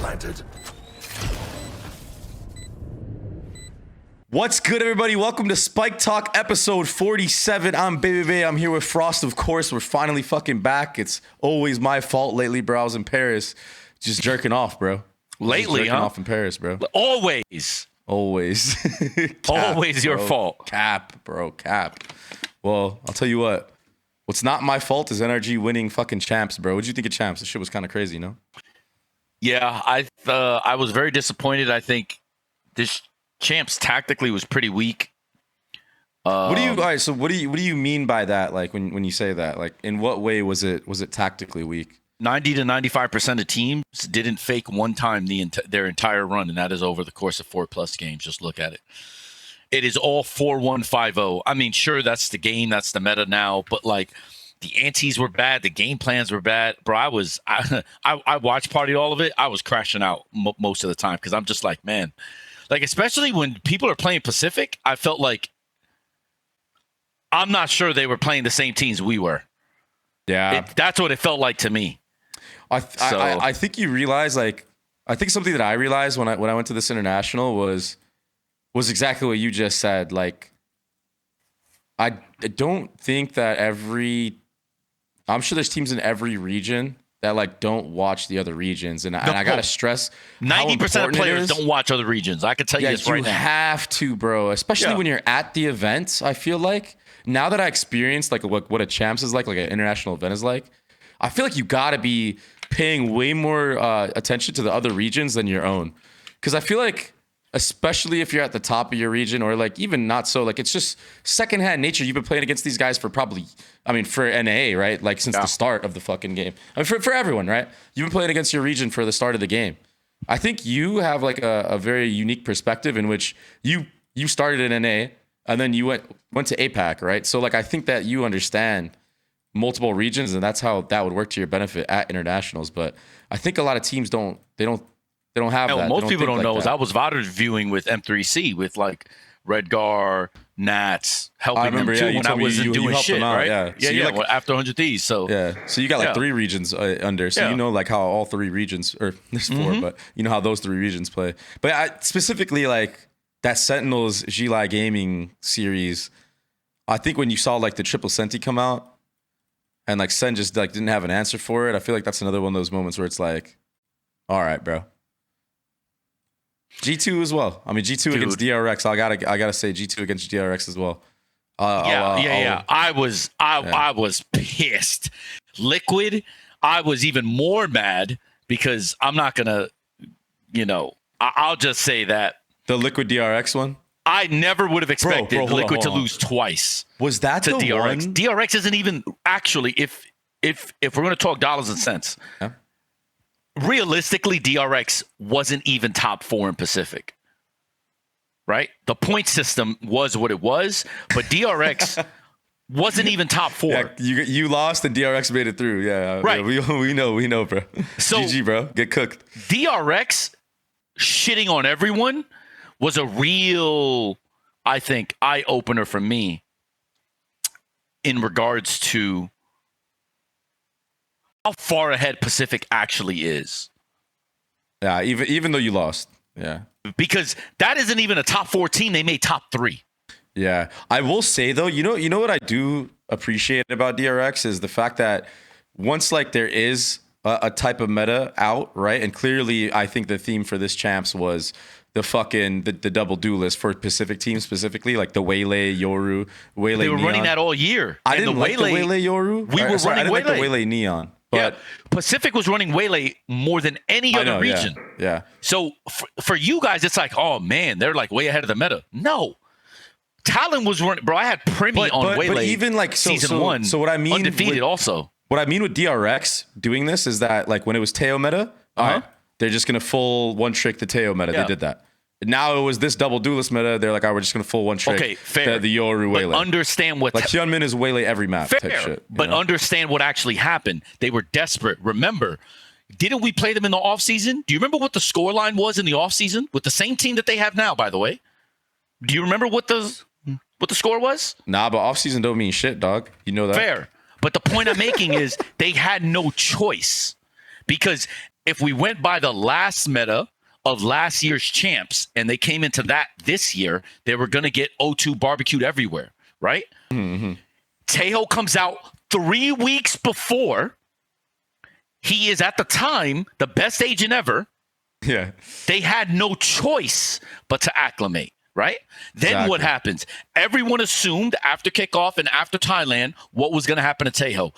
planted. What's good, everybody? Welcome to SpikeTalk episode 47. I'm Babybay. I'm here with Frost, of course. We're finally fucking back. It's always my fault lately, bro. I was in Paris just jerking off, bro. Lately, jerking off in Paris, bro. Always. Cap, Always your fault. Cap, bro. Cap. Well, I'll tell you what. What's not my fault is NRG winning fucking champs, bro. What'd you think of champs? This shit was kind of crazy, no? Yeah, I was very disappointed. I think this champs tactically was pretty weak. What do you mean by that? Like when you say that, like in what way was it tactically weak? 90 to 95% of teams didn't fake one time their entire run, and that is over the course of 4+ games. Just look at it. It is all 4-1-5-0. I mean, sure, that's the game, that's the meta now, but like the antes were bad, the game plans were bad, bro. I watched party all of it. I was crashing out most of the time because I'm just like, man, like especially when people are playing Pacific, I felt like I'm not sure they were playing the same teams we were. Yeah, that's what it felt like to me. I think you realize, like, I think something that I realized when I went to this international was exactly what you just said. Like, I don't think that I'm sure there's teams in every region that like don't watch the other regions, and I gotta stress 90% of players don't watch other regions. I can tell you this right now. You have to, bro, especially when you're at the events. I feel like now that I experienced like what a champs is like an international event is like, I feel like you gotta be paying way more attention to the other regions than your own, because I feel like, especially if you're at the top of your region, or like even not so, like it's just secondhand nature. You've been playing against these guys for probably, I mean, for NA, right? Like since the start of the fucking game. I mean, for everyone, right? You've been playing against your region for the start of the game. I think you have like a very unique perspective in which you started in NA and then you went to APAC, right? So like I think that you understand multiple regions, and that's how that would work to your benefit at internationals. But I think a lot of teams don't have that. Most people don't know is I was VOD viewing with M3C with like Redgar, Nats, helping them too when I wasn't doing shit, right? Yeah. Like, after 100 Ths. So so you got like 3 regions under, so you know like how all 3 regions, or there's 4, but you know how those 3 regions play. But specifically like that Sentinels Gili Gaming series, I think when you saw like the triple Senti come out and like Sen just like didn't have an answer for it, I feel like that's another one of those moments where it's like, all right, bro. G2 as well. I mean, G2 against DRX. I gotta say G2 against DRX as well. I was pissed. Liquid, I was even more mad because I'm not gonna, I'll just say that the Liquid DRX one. I never would have expected Liquid to lose twice. Was that to DRX? One? DRX isn't even actually. If we're gonna talk dollars and cents. Yeah. Realistically, DRX wasn't even top 4 in Pacific, right? The point system was what it was, but DRX wasn't even top 4. Yeah, you lost and DRX made it through. Yeah, right. Yeah, we know, bro. So GG, bro. Get cooked. DRX shitting on everyone was a real, I think, eye opener for me in regards to how far ahead Pacific actually is. Yeah, even though you lost. Yeah. Because that isn't even a top 4 team. They made top 3. Yeah. I will say though, you know what I do appreciate about DRX is the fact that once like there is a type of meta out, right? And clearly I think the theme for this champs was the double duelist for Pacific teams specifically, like the Waylay, Yoru, Waylay, They were Neon. running that all year. I didn't like the Waylay, Yoru. We were running I didn't Waylay. like the Waylay Neon. But Pacific was running Waylay more than any other region. Yeah. So for you guys, it's like, oh man, they're like way ahead of the meta. No. Talon was running, bro. I had Primi on Waylay. But even like season 1. So what I mean, undefeated also. What I mean with DRX doing this is that like when it was Teo meta, all right, they're just gonna full one trick the Teo meta. They did that. Now it was this double duelist meta. They're like, we're just going to full one trick. Okay, fair. The Yoru Waylay. But understand what... Like, Hyunmin is Waylay every map type shit. But understand what actually happened. They were desperate. Remember, didn't we play them in the offseason? Do you remember what the scoreline was in the offseason? With the same team that they have now, by the way. Do you remember what the score was? Nah, but offseason don't mean shit, dog. You know that? Fair. But the point I'm making is they had no choice. Because if we went by the last meta of last year's champs and they came into that this year, they were going to get O2 barbecued everywhere, right? Mm-hmm. Tejo comes out 3 weeks before. He is at the time the best agent ever. Yeah. They had no choice but to acclimate, right? Then what happens? Everyone assumed after kickoff and after Thailand what was going to happen to Tejo.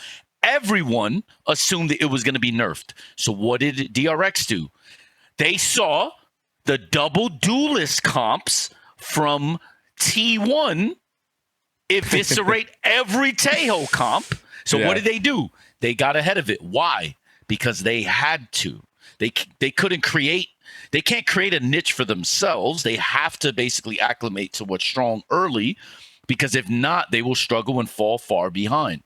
Everyone assumed that it was going to be nerfed. So what did DRX do? They saw the double duelist comps from T1 eviscerate every Tejo comp. So what did they do? They got ahead of it. Why? Because they had to. They couldn't create. They can't create a niche for themselves. They have to basically acclimate to what's strong early, because if not, they will struggle and fall far behind.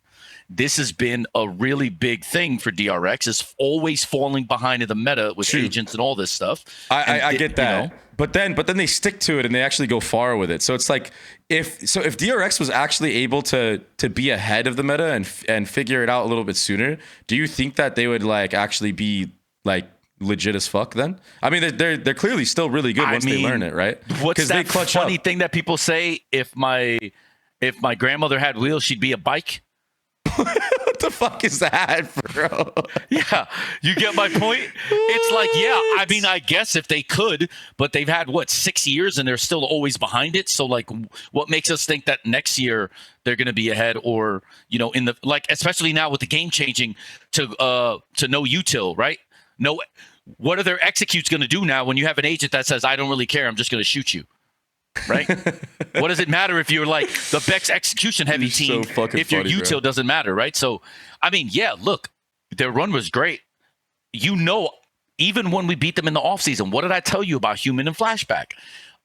This has been a really big thing for DRX, is always falling behind in the meta with agents and all this stuff. I get that. But then they stick to it and they actually go far with it. So it's like if DRX was actually able to be ahead of the meta and figure it out a little bit sooner, do you think that they would like actually be like legit as fuck then? I mean, they're clearly still really good once they learn it, right? What's that funny thing that people say? If my grandmother had wheels, she'd be a bike. What the fuck is that, bro? Yeah, you get my point? It's like, yeah, I mean, I guess if they could, but they've had, 6 years and they're still always behind it. So, like, what makes us think that next year they're going to be ahead, or, in the, like, especially now with the game changing to no util, right? No, what are their executes going to do now when you have an agent that says, I don't really care, I'm just going to shoot you? Right? What does it matter if you're like the Bex execution heavy team if your util doesn't matter, right? So, I mean, yeah, look, their run was great. Even when we beat them in the offseason, what did I tell you about Human and Flashback?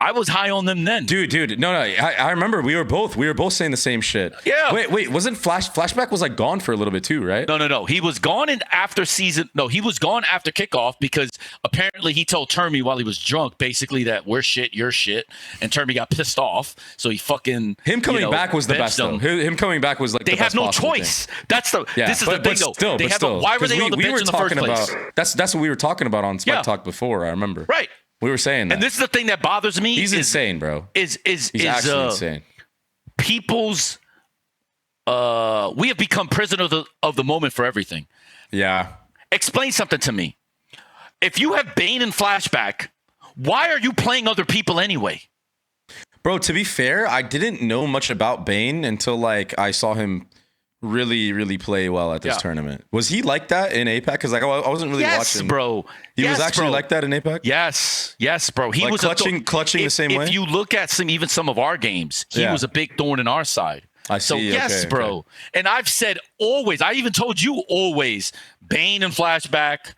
I was high on them then. Dude. No. I remember we were both saying the same shit. Yeah. Wait, wasn't Flashback was like gone for a little bit too, right? No. He was gone he was gone after kickoff because apparently he told Termy while he was drunk, basically that we're shit, you're shit. And Termy got pissed off. So he fucking him coming back was the best though. Him coming back was like they have no choice. Thing. This is the thing though. Why were they on the bench in the first place? That's what we were talking about on SpikeTalk before, I remember. Right. We were saying that. And this is the thing that bothers me. He's insane, bro. He's actually insane. People's we have become prisoners of the moment for everything. Yeah. Explain something to me. If you have Bane and Flashback, why are you playing other people anyway? Bro, to be fair, I didn't know much about Bane until like I saw him really, really play well at this tournament. Was he like that in APAC? Because like I wasn't really watching. Bro. He was actually like that in APAC? Yes, bro. He like was clutching the same way? If you look at some of our games, he was a big thorn in our side. I see. So yes, bro. Okay. And I've said always, I even told you always, Bane and Flashback,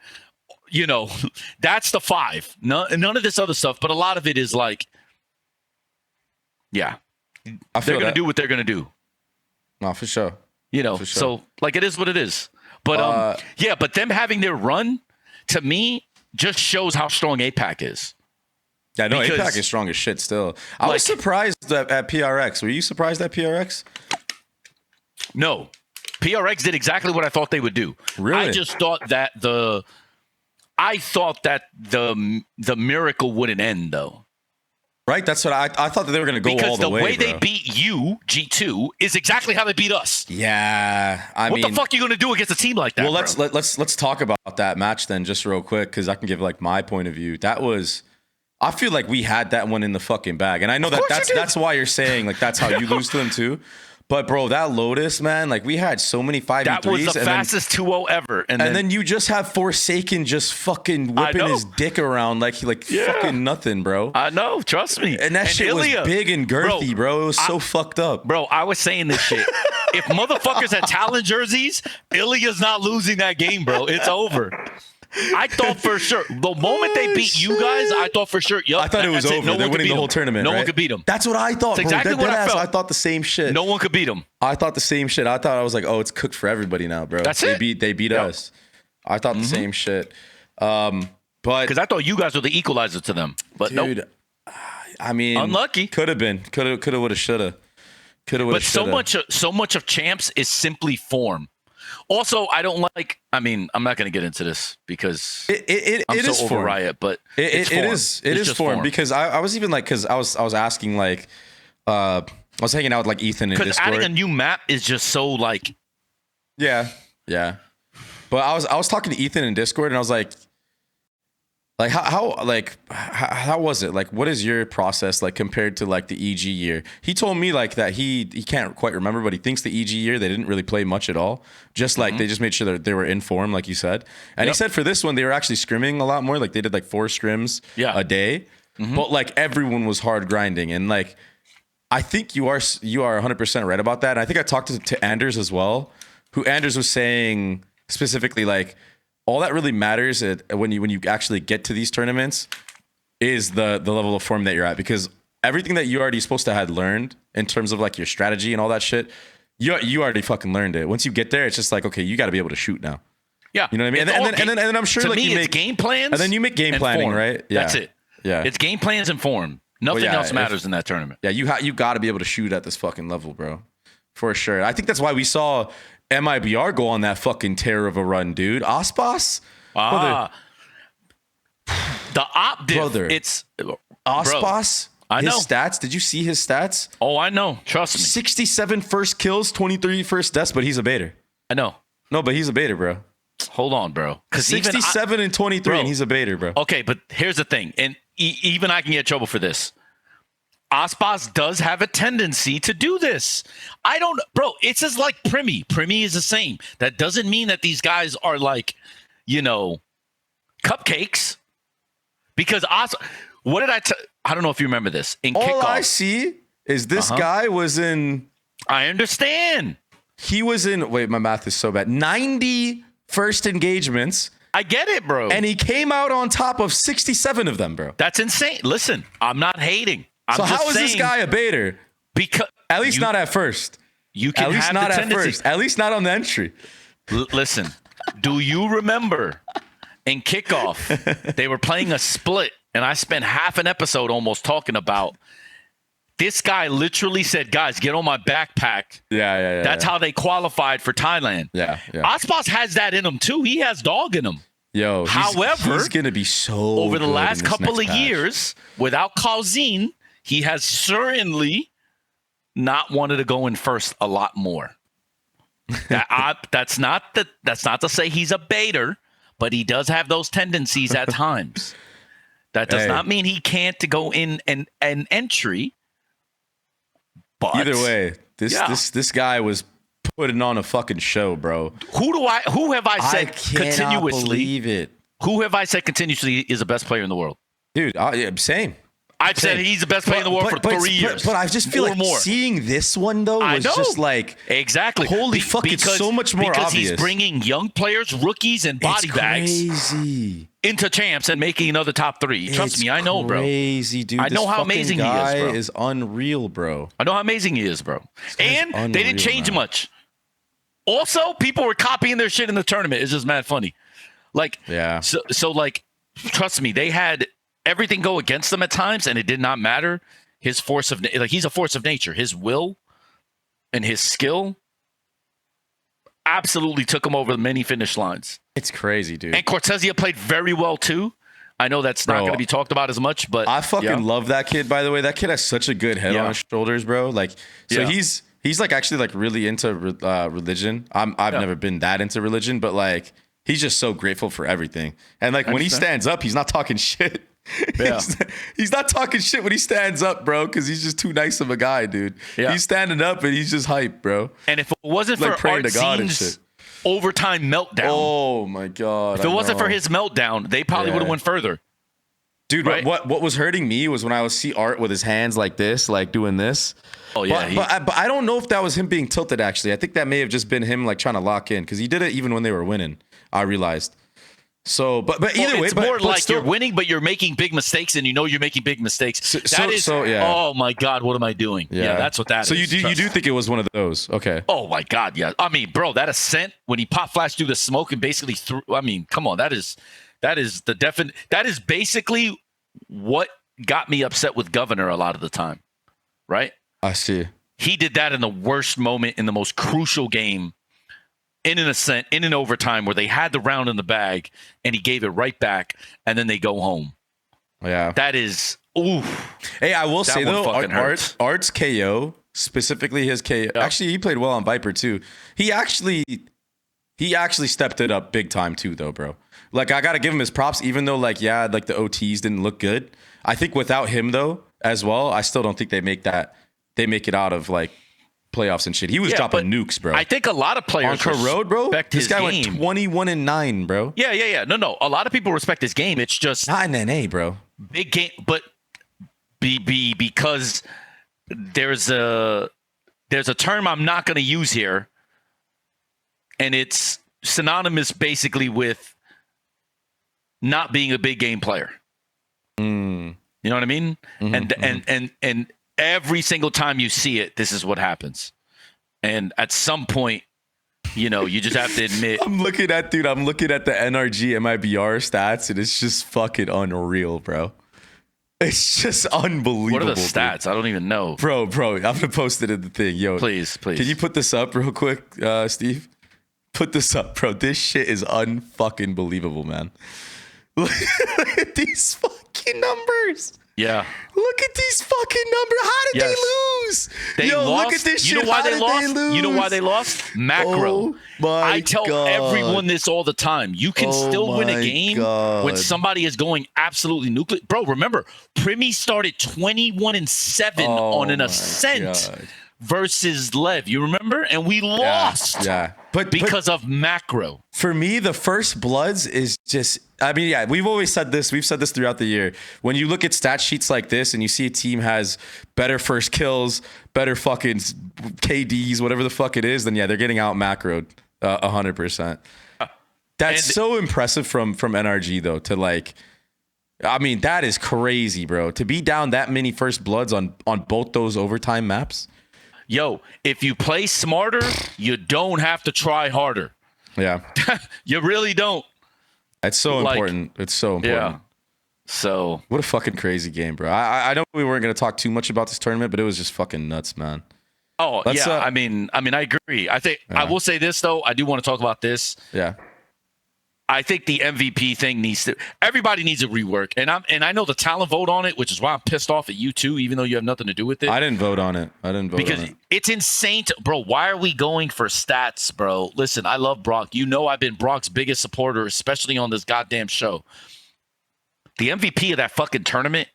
that's the 5. None of this other stuff, but a lot of it is like, they're going to do what they're going to do. No, for sure. So like it is what it is. But but them having their run to me just shows how strong APAC is. Yeah, no, APAC is strong as shit still. I was surprised at PRX. Were you surprised at PRX? No. PRX did exactly what I thought they would do. Really? I just thought that the miracle wouldn't end though. Right, that's what I thought that they were going to go all the way. Because the way they beat you, G2, is exactly how they beat us. Yeah, what the fuck are you going to do against a team like that? Well, let's talk about that match then, just real quick, because I can give like my point of view. I feel like we had that one in the fucking bag, and I know that's why you're saying like that's how you lose to them too. But bro, that Lotus, man, like we had so many 5v3s. That was the fastest 2-0 ever. And then you just have Forsaken just fucking whipping his dick around like fucking nothing, bro. I know, trust me. And that shit was big and girthy, bro. It was so fucked up. Bro, I was saying this shit. If motherfuckers had talent jerseys, Ilya's not losing that game, bro. It's over. I thought for sure. The moment they beat you guys, I thought for sure. I thought it was over. They're winning the whole tournament. No one could beat them. That's what I thought. That's exactly what I felt. I thought the same shit. No one could beat them. I thought the same shit. I thought I was like, oh, it's cooked for everybody now, bro. That's it. They beat us. I thought the same shit. But because I thought you guys were the equalizer to them. But dude, nope. I mean, unlucky. Could have been. Could have. Would have. Shoulda. But so much of champs is simply form. Also, I don't like. I mean, I'm not going to get into this because I'm it so is over form. Riot, but it is form because I was even like because I was asking like I was hanging out with like Ethan in because Discord. adding a new map is just so like yeah. But I was talking to Ethan in Discord and I was like how was it? Like, what is your process like compared to like the EG year? He told me like that he can't quite remember, but he thinks the EG year they didn't really play much at all. Just like they just made sure that they were in form, like you said. And he said for this one they were actually scrimming a lot more. Like they did like 4 scrims a day, but like everyone was hard grinding and like I think you are 100% right about that. And I think I talked to Anders as well, who Anders was saying specifically like. All that really matters when you actually get to these tournaments is the level of form that you're at, because everything that you already supposed to had learned in terms of like your strategy and all that shit, you already fucking learned it. Once you get there, it's just like, okay, you got to be able to shoot now. Yeah, you know what I mean. And then I'm sure to like me, you it's make game plans, and then you make game planning, form. right? Yeah, that's it. Yeah, it's game plans and form. Nothing else matters in that tournament. Yeah, you got to be able to shoot at this fucking level, bro, for sure. I think that's why we saw MIBR go on that fucking tear of a run, dude. Aspas. The op diff, brother. It's Aspas. I know his stats. Did you see his stats? Oh, I know. Trust me. 67 first kills, 23 first deaths, but he's a baiter. I know. No, but he's a baiter, bro. Hold on, bro. 67 and 23, and he's a baiter, bro. Okay, but here's the thing, and even I can get in trouble for this. Aspas does have a tendency to do this. I don't, bro. It's just like Primi. Primi is the same. That doesn't mean that these guys are like, cupcakes. Because what did I don't know if you remember this. In all kickoff, I see is this guy was in. I understand. He was in. Wait, my math is so bad. 90 first engagements. I get it, bro. And he came out on top of 67 of them, bro. That's insane. Listen, I'm not hating. I'm so just how is this guy a baiter? Because at least not at first. You can at least have not the at tendency. first. At least not on the entry. Listen, do you remember in kickoff they were playing a split, and I spent half an episode almost talking about this guy literally said, guys, get on my backpack. Yeah. That's how they qualified for Thailand. Yeah. Aspas has that in him too. He has dog in him. Yo, however, he's gonna be so over the good last couple of patch. years, without Kauzin, he has certainly not wanted to go in first a lot more. That's not to say he's a baiter, but he does have those tendencies at times. That does not mean he can't go in an entry. But either way, this guy was putting on a fucking show, bro. Who have I said continuously? Believe it. Who have I said continuously is the best player in the world? Dude, same. I've said he's the best player in the world for 3 years. But I just feel like seeing this one, though, was just like... Exactly. Holy fuck, it's so much more because obvious. He's bringing young players, rookies, and body bags into champs and making another top 3. Trust me, I know, bro. Crazy, dude. I know how amazing he is, bro. Is unreal, bro. I know how amazing he is, bro. And they didn't change much. Also, people were copying their shit in the tournament. It's just mad funny. Like, so like, trust me, they had everything go against them at times, and it did not matter. His force of he's a force of nature. His will and his skill absolutely took him over the many finish lines. It's crazy, dude. And Cortezia played very well too. I know that's not going to be talked about as much, but I fucking love that kid. By the way, that kid has such a good head on his shoulders, bro. Like, so he's like actually like really into religion. I've never been that into religion, but like he's just so grateful for everything. And like when he stands up, he's not talking shit. Yeah. He's not talking shit when he stands up, bro, because he's just too nice of a guy, dude. Yeah. He's standing up and he's just hype, bro. And if it wasn't for praying to God and shit. Overtime meltdown. Oh my God. If it wasn't for his meltdown, they probably would have went further. Dude, right? what was hurting me was when I would see Art with his hands like this, like doing this. Oh yeah. But I don't know if that was him being tilted, actually. I think that may have just been him like trying to lock in, because he did it even when they were winning, I realized. So, but either way, it's more like still, you're winning, but you're making big mistakes, and you know you're making big mistakes. Oh my God, what am I doing? Yeah, that's what that is. So you do think it was one of those? Okay. Oh my God, yeah. I mean, bro, that ascent when he pop flashed through the smoke and basically threw. I mean, come on, that is the definite. That is basically what got me upset with Governor a lot of the time, right? I see. He did that in the worst moment in the most crucial game in an overtime where they had the round in the bag and he gave it right back, and then they go home. Yeah. That is, oof. Hey, I will say though, hurts. Art's KO, specifically his KO. Yeah. Actually, he played well on Viper too. He actually stepped it up big time too, though, bro. Like, I gotta give him his props, even though like the OTs didn't look good. I think without him though, as well, I still don't think they make it out of like playoffs and shit. He was dropping nukes, bro. I think a lot of players on Road, bro. This guy game. went 21-9, bro. Yeah. No. A lot of people respect his game. It's just not in NA, bro. Big game, but because there's a term I'm not going to use here, and it's synonymous basically with not being a big game player. You know what I mean? And every single time you see it, this is what happens. And at some point, you just have to admit. I'm looking at the NRG MIBR stats, and it's just fucking unreal, bro. It's just unbelievable. What are the stats? Dude. I don't even know. Bro, I'm going to post it in the thing. Yo, please. Can you put this up real quick, Steve? Put this up, bro. This shit is unfucking believable, man. Look at these fucking numbers. Yeah. Look at these fucking numbers. How did they lose? They lost. Look at this shit. You know why they lost? You know why they lost? Macro. Oh I tell everyone this all the time. You can still win a game when somebody is going absolutely nuclear. Bro, remember, Primi started 21-7 on an ascent versus Lev. You remember? And we lost. Yeah. Because of macro. For me, the first bloods is just, we've always said this. We've said this throughout the year. When you look at stat sheets like this and you see a team has better first kills, better fucking KDs, whatever the fuck it is, then they're getting out macroed 100%. That's so impressive from NRG though, to like, that is crazy, bro. To be down that many first bloods on both those overtime maps. Yo, if you play smarter, you don't have to try harder. Yeah. You really don't. It's so important. It's so important. Yeah. So. What a fucking crazy game, bro. I know we weren't going to talk too much about this tournament, but it was just fucking nuts, man. Oh, yeah. I agree. I think I will say this, though. I do want to talk about this. Yeah. I think the MVP thing everybody needs a rework. And I know the talent vote on it, which is why I'm pissed off at you too, even though you have nothing to do with it. I didn't vote on it. Because it's insane. Bro, why are we going for stats, bro? Listen, I love Brock. You know I've been Brock's biggest supporter, especially on this goddamn show. The MVP of that fucking tournament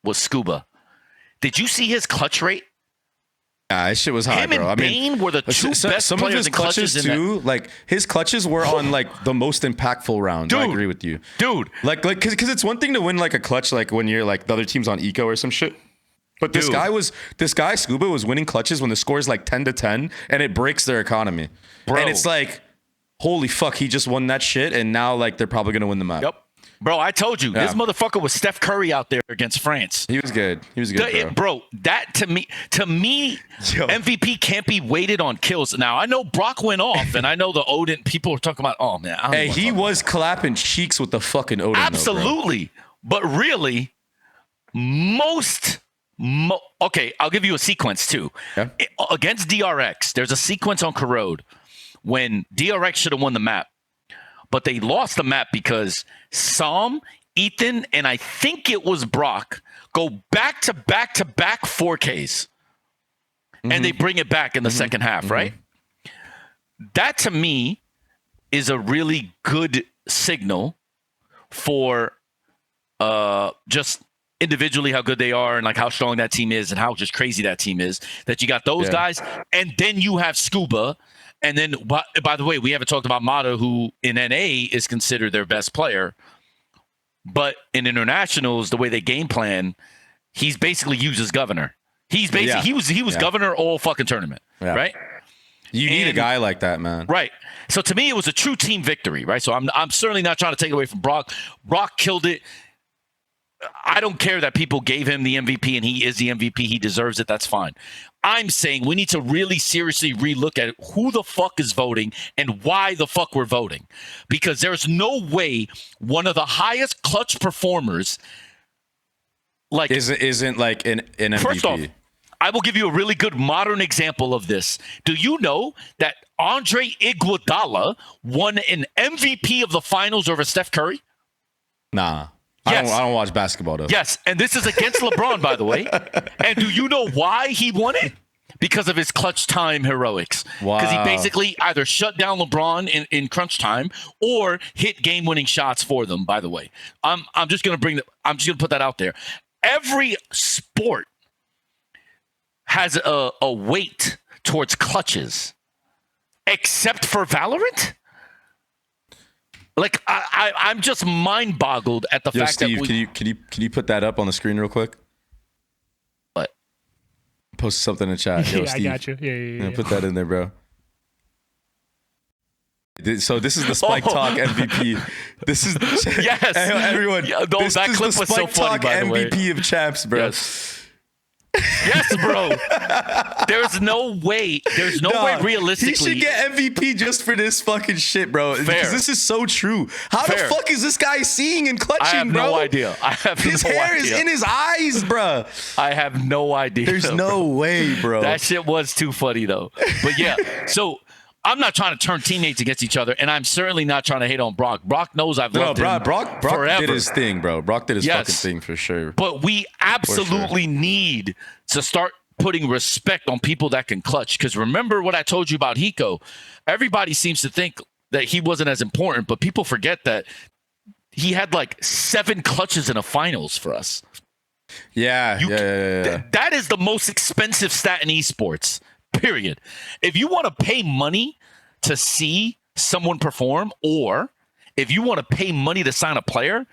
was Skuba. Did you see his clutch rate? Yeah, that shit was high, bro. And Bane were the two best some players of his in clutches too. Like his clutches were on like the most impactful rounds. Dude, I agree with you, dude. Like because it's one thing to win like a clutch like when you're like the other team's on eco or some shit. But this guy Skuba was winning clutches when the score is like 10-10 and it breaks their economy. Bro. And it's like, holy fuck, he just won that shit and now like they're probably gonna win the map. Yep. Bro, I told you, this motherfucker was Steph Curry out there against France. He was good. Bro, that to me, Yo. MVP can't be weighted on kills. Now, I know Brock went off, and I know the Odin, people are talking about, oh, man. Hey, he was clapping cheeks with the fucking Odin. Absolutely. Though, but really, okay, I'll give you a sequence, too. Yeah. Against DRX, there's a sequence on Corrode when DRX should have won the map. But they lost the map because Sam, Ethan, and I think it was Brock go back to back 4Ks. And they bring it back in the second half, right? That to me is a really good signal for just individually how good they are and like how strong that team is and how just crazy that team is. That you got those guys, and then you have Skuba. And then, by the way, we haven't talked about Mata, who in NA is considered their best player. But in internationals, the way they game plan, he's basically used as governor. He was governor all fucking tournament, right? You need a guy like that, man. Right. So to me, it was a true team victory, right? So I'm certainly not trying to take away from Brock. Brock killed it. I don't care that people gave him the MVP and he is the MVP. He deserves it. That's fine. I'm saying we need to really seriously relook at who the fuck is voting and why the fuck we're voting. Because there's no way one of the highest clutch performers isn't like an MVP. First off, I will give you a really good modern example of this. Do you know that Andre Iguodala won an MVP of the finals over Steph Curry? Nah. Yes. I don't watch basketball, though. Yes, and this is against LeBron, by the way. And do you know why he won it? Because of his clutch time heroics. Because he basically either shut down LeBron in crunch time or hit game-winning shots for them, by the way. I'm just going to put that out there. Every sport has a weight towards clutches, except for Valorant. Like I'm just mind boggled at the fact Steve, that can you put that up on the screen real quick? What? Post something in the chat. Yo, Yeah, Steve. I got you. Yeah. Put that in there, bro. So this is the SpikeTalk MVP. This is yes, everyone. This that is clip the was so funny, SpikeTalk by the way. MVP of champs, bro. Yes, bro. There's no way realistically. He should get MVP just for this fucking shit, bro. Fair. Because this is so true. How the fuck is this guy seeing and clutching, I have bro? no idea. His hair is in his eyes, bro. I have no idea. There's no way, bro. That shit was too funny, though. But yeah, so I'm not trying to turn teammates against each other, and I'm certainly not trying to hate on Brock. Brock knows I've loved him Brock forever. did his thing, bro. Brock did his fucking thing for sure. But we absolutely need to start putting respect on people that can clutch. Because remember what I told you about Hiko? Everybody seems to think that he wasn't as important, but people forget that he had like 7 clutches in a finals for us. Yeah. That is the most expensive stat in esports, period. If you want to pay money to see someone perform, or if you want to pay money to sign a player,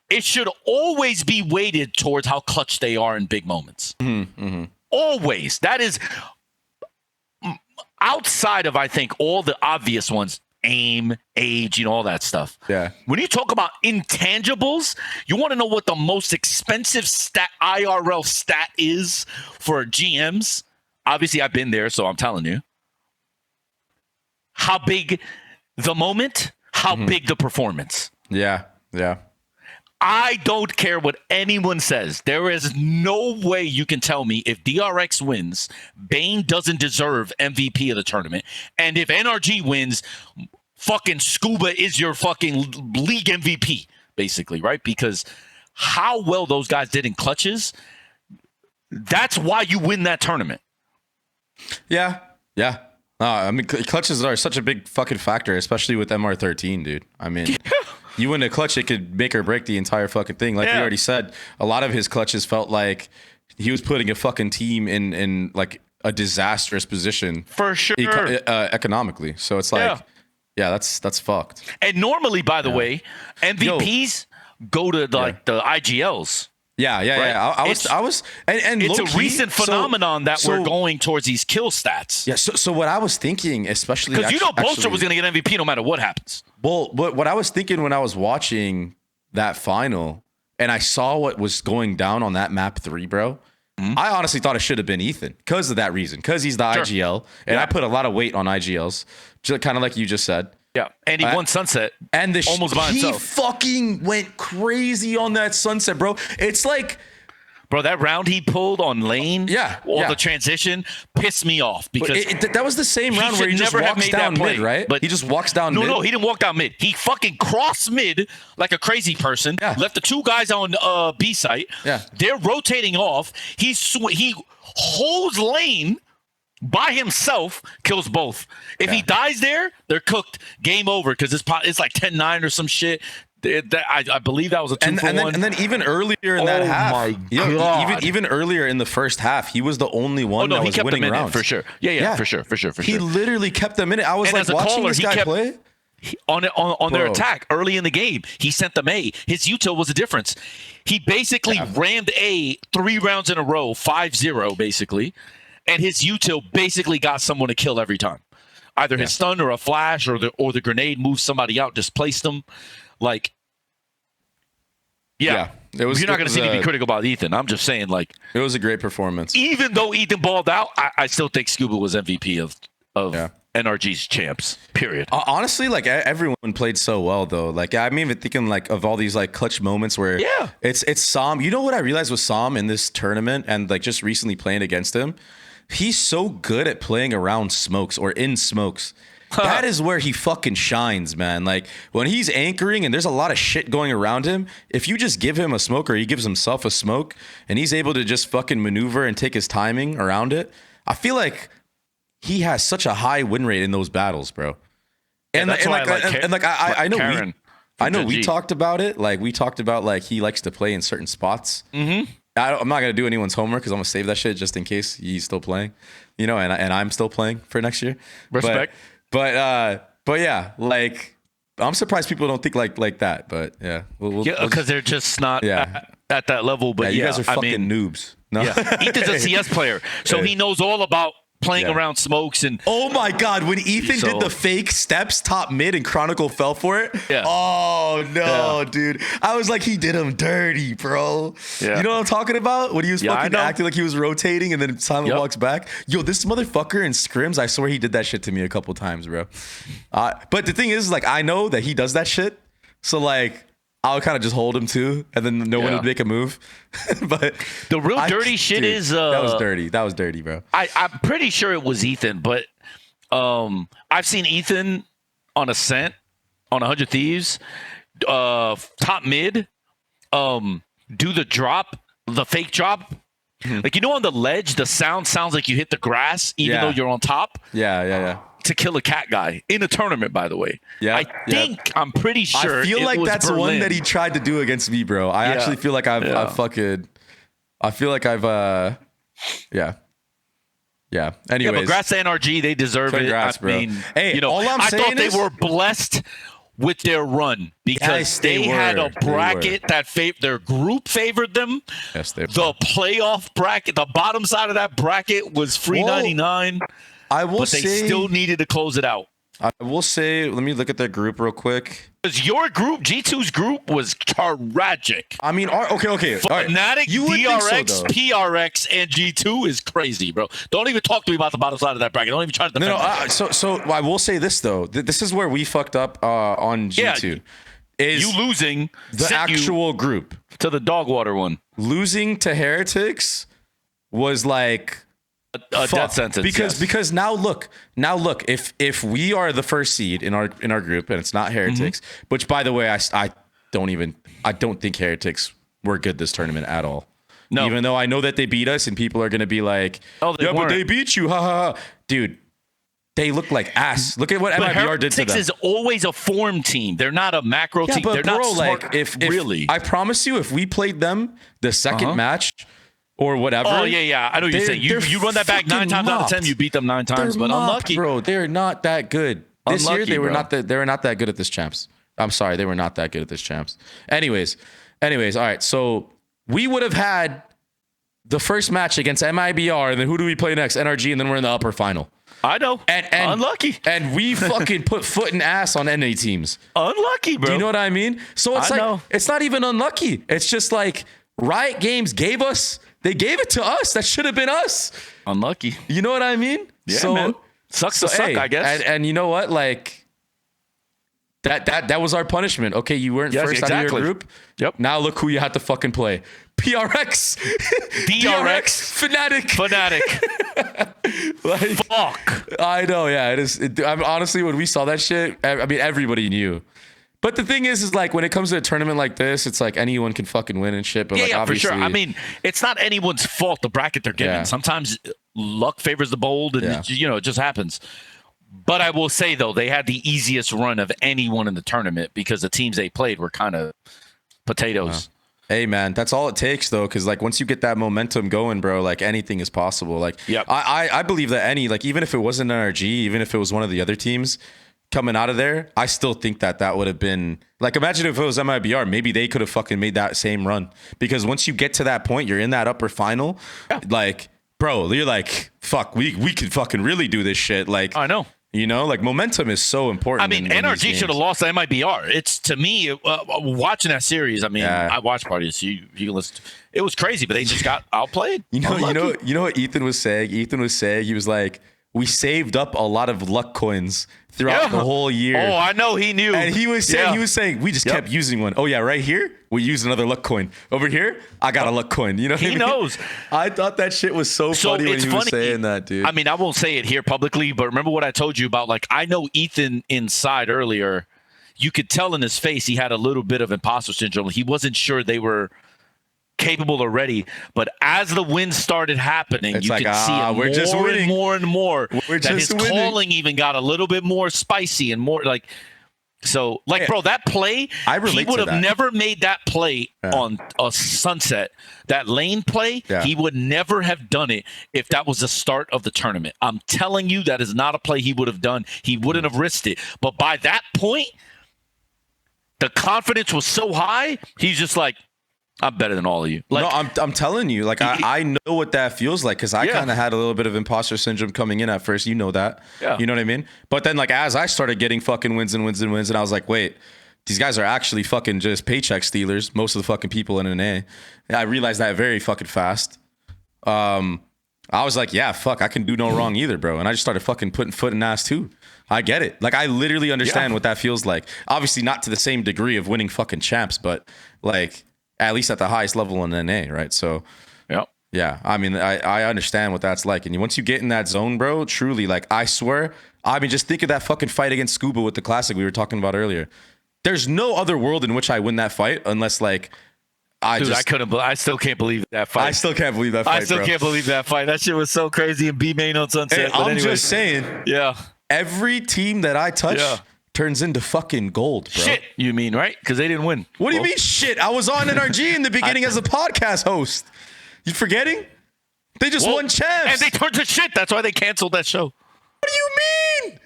it should always be weighted towards how clutch they are in big moments. Mm-hmm. Always. That is outside of, I think, all the obvious ones, aim, age, all that stuff. Yeah. When you talk about intangibles, you want to know what the most expensive IRL stat is for GMs. Obviously, I've been there, so I'm telling you. How big the moment, how big the performance. Yeah. I don't care what anyone says. There is no way you can tell me if DRX wins, Bane doesn't deserve MVP of the tournament. And if NRG wins, fucking Skuba is your fucking league MVP, basically, right? Because how well those guys did in clutches, that's why you win that tournament. Yeah. I mean, clutches are such a big fucking factor, especially with MR13, dude. I mean, you win a clutch, it could make or break the entire fucking thing. Like we already said, a lot of his clutches felt like he was putting a fucking team in like a disastrous position. For sure. Economically. So it's like, that's fucked. And normally, by the way, MVPs go to the IGLs. Yeah. I was, and it's low-key, a recent phenomenon that we're going towards these kill stats. Yeah. So what I was thinking, especially because Bolster was going to get MVP no matter what happens. Well, what I was thinking when I was watching that final and I saw what was going down on that map 3, bro, I honestly thought it should have been Ethan because of that reason, because he's the IGL, and I put a lot of weight on IGLs, kind of like you just said. Yeah, and he won Sunset, and almost by himself. He fucking went crazy on that Sunset, bro. It's like, bro, that round he pulled on lane, the transition pissed me off because that was the same round where he just walks down mid, right? But he just walks down mid. No, he didn't walk down mid. He fucking crossed mid like a crazy person. Yeah. Left the 2 guys on B site. Yeah, they're rotating off. He holds lane by himself, kills both. If he dies there, they're cooked. Game over because it's like 10-9 or some shit. I believe that was a 2-for-1. And then even earlier in that half, my God. even earlier in the first half, he was the only one that was kept winning them in rounds. For sure. Yeah, for sure. He literally kept them in it. I was like watching this guy play. On their attack early in the game, he sent them A. His util was the difference. He basically rammed A 3 rounds in a row, 5-0 basically, and his util basically got someone to kill every time. Either his stun or a flash or the grenade moved somebody out, displaced them. Like, you're not going to see me be critical about Ethan. I'm just saying, like, it was a great performance. Even though Ethan balled out, I still think Skuba was MVP of NRG's champs. Period. Honestly, like everyone played so well though. Like I'm even thinking like of all these like clutch moments where it's Sam. You know what I realized with Sam in this tournament and like just recently playing against him, he's so good at playing around smokes or in smokes. That is where he fucking shines, man. Like when he's anchoring and there's a lot of shit going around him, if you just give him a smoke or he gives himself a smoke and he's able to just fucking maneuver and take his timing around it, I feel like he has such a high win rate in those battles, bro. And I know we talked about it. Like we talked about like he likes to play in certain spots. Mm-hmm. I'm not gonna do anyone's homework because I'm gonna save that shit just in case he's still playing, you know, and I'm still playing for next year. Respect. But yeah, like I'm surprised people don't think like that. But yeah, because they're just not at that level. But you guys are fucking noobs. No, Ethan's a CS player, so he knows all about playing around smokes and oh my god, when Ethan did the fake steps top mid and Chronicle fell for it. Yeah. Oh no, dude. I was like, he did him dirty, bro. Yeah. You know what I'm talking about? When he was fucking acting like he was rotating and then Silent walks back. Yo, this motherfucker in scrims, I swear he did that shit to me a couple times, bro. But the thing is, like, I know that he does that shit. So like I would kind of just hold him too, and then no one would make a move. But the real dirty shit is that was dirty. That was dirty, bro. I'm pretty sure it was Ethan, but I've seen Ethan on Ascent, on 100 Thieves, top mid, do the drop, the fake drop. Like, you know, on the ledge, the sound sounds like you hit the grass, even though you're on top. Yeah. To kill a cat guy in a tournament, by the way. Yeah, I'm pretty sure. I feel like that's Berlin. One that he tried to do against me, bro. I actually feel like I've yeah. Anyways, but congrats to NRG, they deserve it. I mean, hey, you know, all I thought they were blessed with their run because they had a bracket that their group favored them. Yes, they were. The playoff bracket, the bottom side of that bracket was free 99. But they still needed to close it out. I will say, let me look at their group real quick. Because your group, G2's group, was tragic. I mean, okay. Fnatic, DRX, so, PRX, and G2 is crazy, bro. Don't even talk to me about the bottom side of that bracket. Don't even try to defend me. So I will say this, though. This is where we fucked up on G2. Is you losing the actual group. To the Dogwater one. Losing to Heretics was like... a death sentence because now look if we are the first seed in our group and it's not Heretics, which by the way I don't think Heretics were good this tournament at all. No, even though I know that they beat us and people are gonna be like, but they beat you, ha ha ha, dude. They look like ass. Look at what MIBR did to them. Heretics is always a form team. They're not a macro team. But they're bro, not smart, like if really. I promise you, if we played them the second match. Or whatever. Oh, yeah. I know what you're saying. You run that back 9 times out of 10, you beat them 9 times, but unlucky. Bro, they're not that good. This year, they were not that good at this champs. I'm sorry, they were not that good at this champs. Anyways, all right. So we would have had the first match against MIBR, and then who do we play next? NRG, and then we're in the upper final. I know. And unlucky. And we fucking put foot and ass on NA teams. Unlucky, bro. Do you know what I mean? So it's it's not even unlucky. It's just like Riot Games gave us. They gave it to us. That should have been us. Unlucky. You know what I mean? Yeah, man. Sucks to suck, I guess. And you know what? Like that was our punishment. Okay, you weren't first out of your group. Yep. Now look who you had to fucking play. PRX. DRX. Fnatic. Like, fuck. I know. Yeah, it is. Honestly, when we saw that shit, I mean, everybody knew. But the thing is like when it comes to a tournament like this, it's like anyone can fucking win and shit. But yeah, for sure. I mean, it's not anyone's fault the bracket they're given. Yeah. Sometimes luck favors the bold, and it just happens. But I will say though, they had the easiest run of anyone in the tournament because the teams they played were kind of potatoes. Hey man, that's all it takes though, because like once you get that momentum going, bro, like anything is possible. Like I believe that even if it wasn't NRG, even if it was one of the other teams coming out of there, I still think that would have been like, imagine if it was MIBR, maybe they could have fucking made that same run. Because once you get to that point, you're in that upper final, like, bro, you're like, fuck, we can fucking really do this shit. Like, I know. You know, like momentum is so important. I mean, NRG should have lost to MIBR. It's to me watching that series. I mean, I watched parties. So you can listen. It was crazy, but they just got outplayed. You know what Ethan was saying? Ethan was saying he was like, we saved up a lot of luck coins throughout the whole year. Oh, I know he knew. And he was saying, we just kept using one. Oh yeah, right here we use another luck coin. Over here, I got a luck coin. You know what I mean? He knows. I thought that shit was so funny when he was saying that, dude. I mean, I won't say it here publicly, but remember what I told you about? Like, I know Ethan inside earlier. You could tell in his face he had a little bit of imposter syndrome. He wasn't sure they were capable or ready, but as the wins started happening, you could see it we're just more winning. and more and more. We're that just his winning. calling even got a little bit more spicy and more like. So, like, bro, that play, he would have never made that play on a sunset. That lane play, he would never have done it if that was the start of the tournament. I'm telling you, that is not a play he would have done. He wouldn't have risked it. But by that point, the confidence was so high, he's just like, I'm better than all of you. Like, no, I'm telling you, like, I know what that feels like because I kind of had a little bit of imposter syndrome coming in at first. You know that. Yeah. You know what I mean? But then, like, as I started getting fucking wins and wins and wins, and I was like, wait, these guys are actually fucking just paycheck stealers, most of the fucking people in NA. And I realized that very fucking fast. I was like, yeah, fuck, I can do no wrong either, bro. And I just started fucking putting foot in ass too. I get it. Like, I literally understand what that feels like. Obviously not to the same degree of winning fucking champs, but like, at least at the highest level in NA, right? So, yeah. I mean, I understand what that's like. And once you get in that zone, bro, truly, like, I swear, I mean, just think of that fucking fight against Skuba with the Classic we were talking about earlier. There's no other world in which I win that fight unless, like, I still can't believe that fight. I still can't believe that fight, can't believe that fight. That shit was so crazy in B main on Sunset. Hey, I'm just saying. Yeah. Every team that I touch turns into fucking gold, bro. Shit, you mean, right? Because they didn't win. What do you mean shit? I was on NRG in the beginning as a podcast host. You forgetting? They just won champs. And they turned to shit. That's why they canceled that show. What do you mean?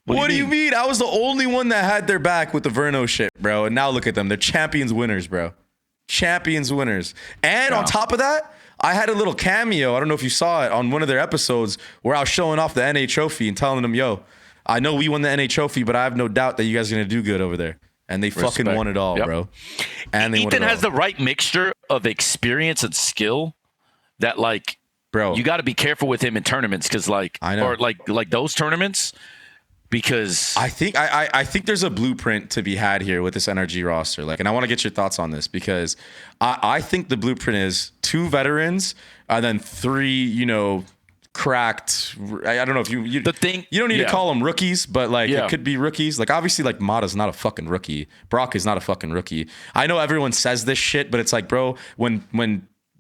What do you mean? I was the only one that had their back with the Verno shit, bro. And now look at them. They're champions winners, bro. Champions winners. And on top of that, I had a little cameo. I don't know if you saw it on one of their episodes where I was showing off the NA trophy and telling them, yo, I know we won the NA trophy, but I have no doubt that you guys are going to do good over there. And they fucking won it all, bro. And Ethan has the right mixture of experience and skill that, like, bro, you got to be careful with him in tournaments because, like, I know. Or like those tournaments, because I think there's a blueprint to be had here with this NRG roster. Like, and I want to get your thoughts on this because I think the blueprint is 2 veterans and then 3, you know, cracked. I don't know if you don't need to call them rookies, but like it could be rookies. Like, obviously, like, Mata's not a fucking rookie. Brock is not a fucking rookie. I know everyone says this shit, but it's like, bro, when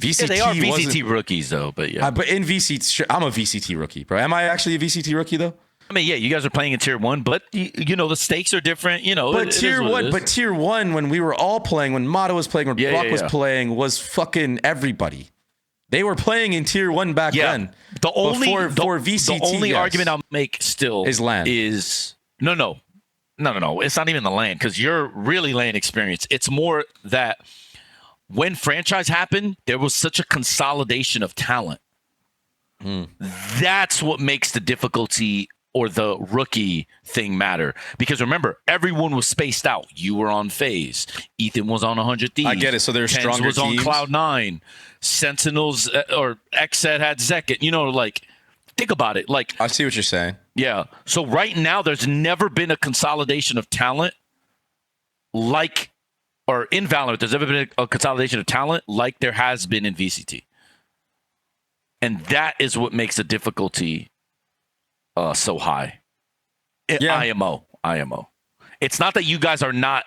VCT they are VCT rookies though, but but in VCT, I'm a VCT rookie, bro. Am I actually a VCT rookie though? I mean, yeah, you guys are playing in tier 1, but you know the stakes are different. You know, but tier 1, when we were all playing, when Mata was playing, when Brock was playing, was fucking everybody. They were playing in tier 1 back then. The only VCT, the only argument I'll make still is LAN. No. It's not even the LAN because you're really LAN experience. It's more that when franchise happened, there was such a consolidation of talent. That's what makes the difficulty or the rookie thing matter. Because remember, everyone was spaced out. You were on FaZe. Ethan was on 100 Thieves. I get it. So there's stronger was teams. On Cloud9. Sentinels or XZ had Zekit. You know, like, think about it. Like, I see what you're saying. Yeah. So right now, there's never been a consolidation of talent like, or in Valorant, there's never been a consolidation of talent like there has been in VCT. And that is what makes the difficulty so high. IMO. It's not that you guys are not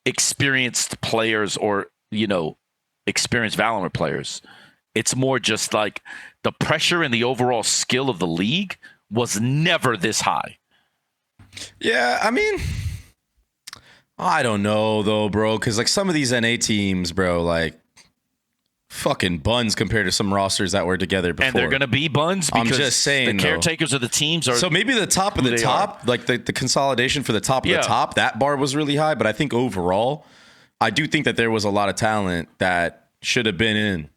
experienced players or, you know, experienced Valorant players. It's more just like the pressure and the overall skill of the league was never this high. Yeah, I mean, I don't know though, bro, because like some of these NA teams, bro, like fucking buns compared to some rosters that were together before. And they're going to be buns because I'm just saying, the caretakers of the teams are. So maybe the top of the top, like the consolidation for the top of the top, that bar was really high. But I think overall, I do think that there was a lot of talent that should have been in.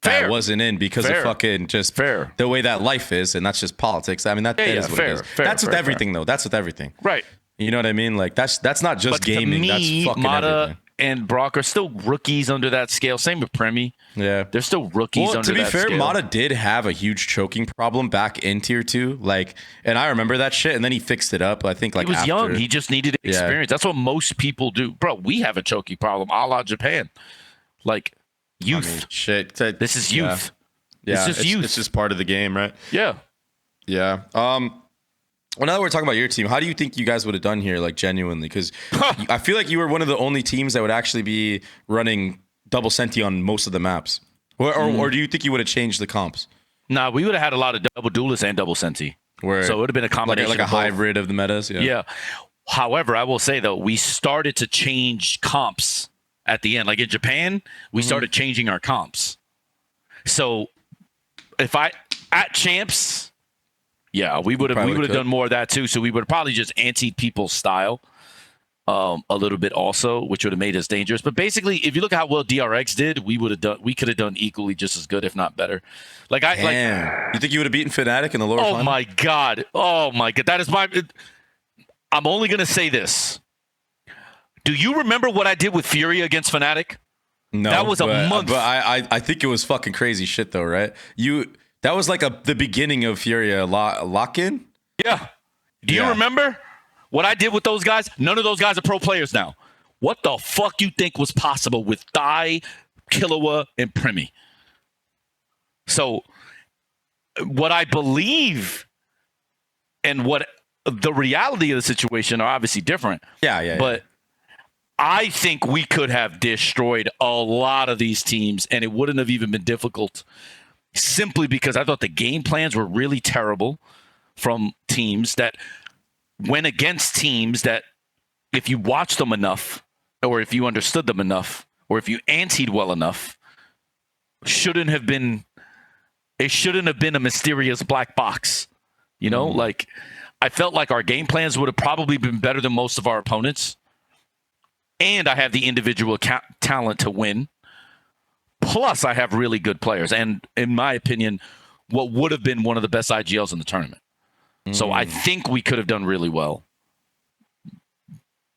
That wasn't in because of fucking just the way that life is. And that's just politics. I mean, that is what it is. That's with everything, though. That's with everything. Right. You know what I mean? Like, that's not just gaming. That's fucking everything. and Brock are still rookies under that scale. Same with Premi. Yeah. They're still rookies under that scale. To be fair, Mata did have a huge choking problem back in tier 2. And I remember that shit, and then he fixed it up. I think he was young. He just needed experience. That's what most people do. Bro, we have a choking problem a la Japan. Youth. I mean, shit. This is youth. Yeah. It's just youth. It's just part of the game, right? Yeah. Yeah. Well, now that we're talking about your team, how do you think you guys would have done here, genuinely? Because I feel like you were one of the only teams that would actually be running double senti on most of the maps. Or do you think you would have changed the comps? Nah, we would have had a lot of double duelists and double senti. So it would have been a combination like a hybrid of the metas? Yeah. However, I will say, though, we started to change comps at the end. Like in Japan, we started changing our comps. So at champs... Yeah, we would have done more of that too. So we would have probably just anteed people's style a little bit also, which would have made us dangerous. But basically, if you look at how well DRX did, we could have done equally just as good, if not better. You think you would have beaten Fnatic in the lower final? Oh my god! That is my. I'm only gonna say this. Do you remember what I did with Fury against Fnatic? No, that was a month. But I think it was fucking crazy shit though, right? That was the beginning of Furia lock-in? Yeah. Do you remember what I did with those guys? None of those guys are pro players now. What the fuck you think was possible with Thai, Killua, and Premi? So what I believe and what the reality of the situation are obviously different. Yeah. But I think we could have destroyed a lot of these teams, and it wouldn't have even been difficult. Simply because I thought the game plans were really terrible from teams that went against teams that if you watched them enough or if you understood them enough or if you anteed well enough, it shouldn't have been a mysterious black box. I felt like our game plans would have probably been better than most of our opponents. And I have the individual talent to win. Plus, I have really good players. And in my opinion, what would have been one of the best IGLs in the tournament. So I think we could have done really well.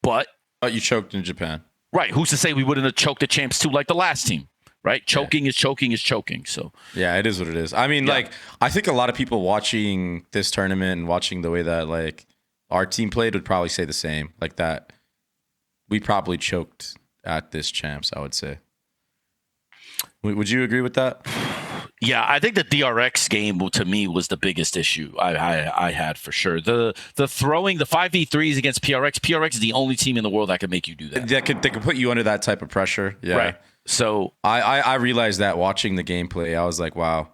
But you choked in Japan. Right. Who's to say we wouldn't have choked the champs too like the last team? Right? Choking is choking is choking. So yeah, it is what it is. I mean, I think a lot of people watching this tournament and watching the way that our team played would probably say the same. That we probably choked at this champs, I would say. Would you agree with that? Yeah, I think the DRX game to me was the biggest issue I had for sure. The throwing the 5v3s against PRX. PRX is the only team in the world that can make you do that. They could put you under that type of pressure. Yeah. Right. So I realized that watching the gameplay, I was like, wow.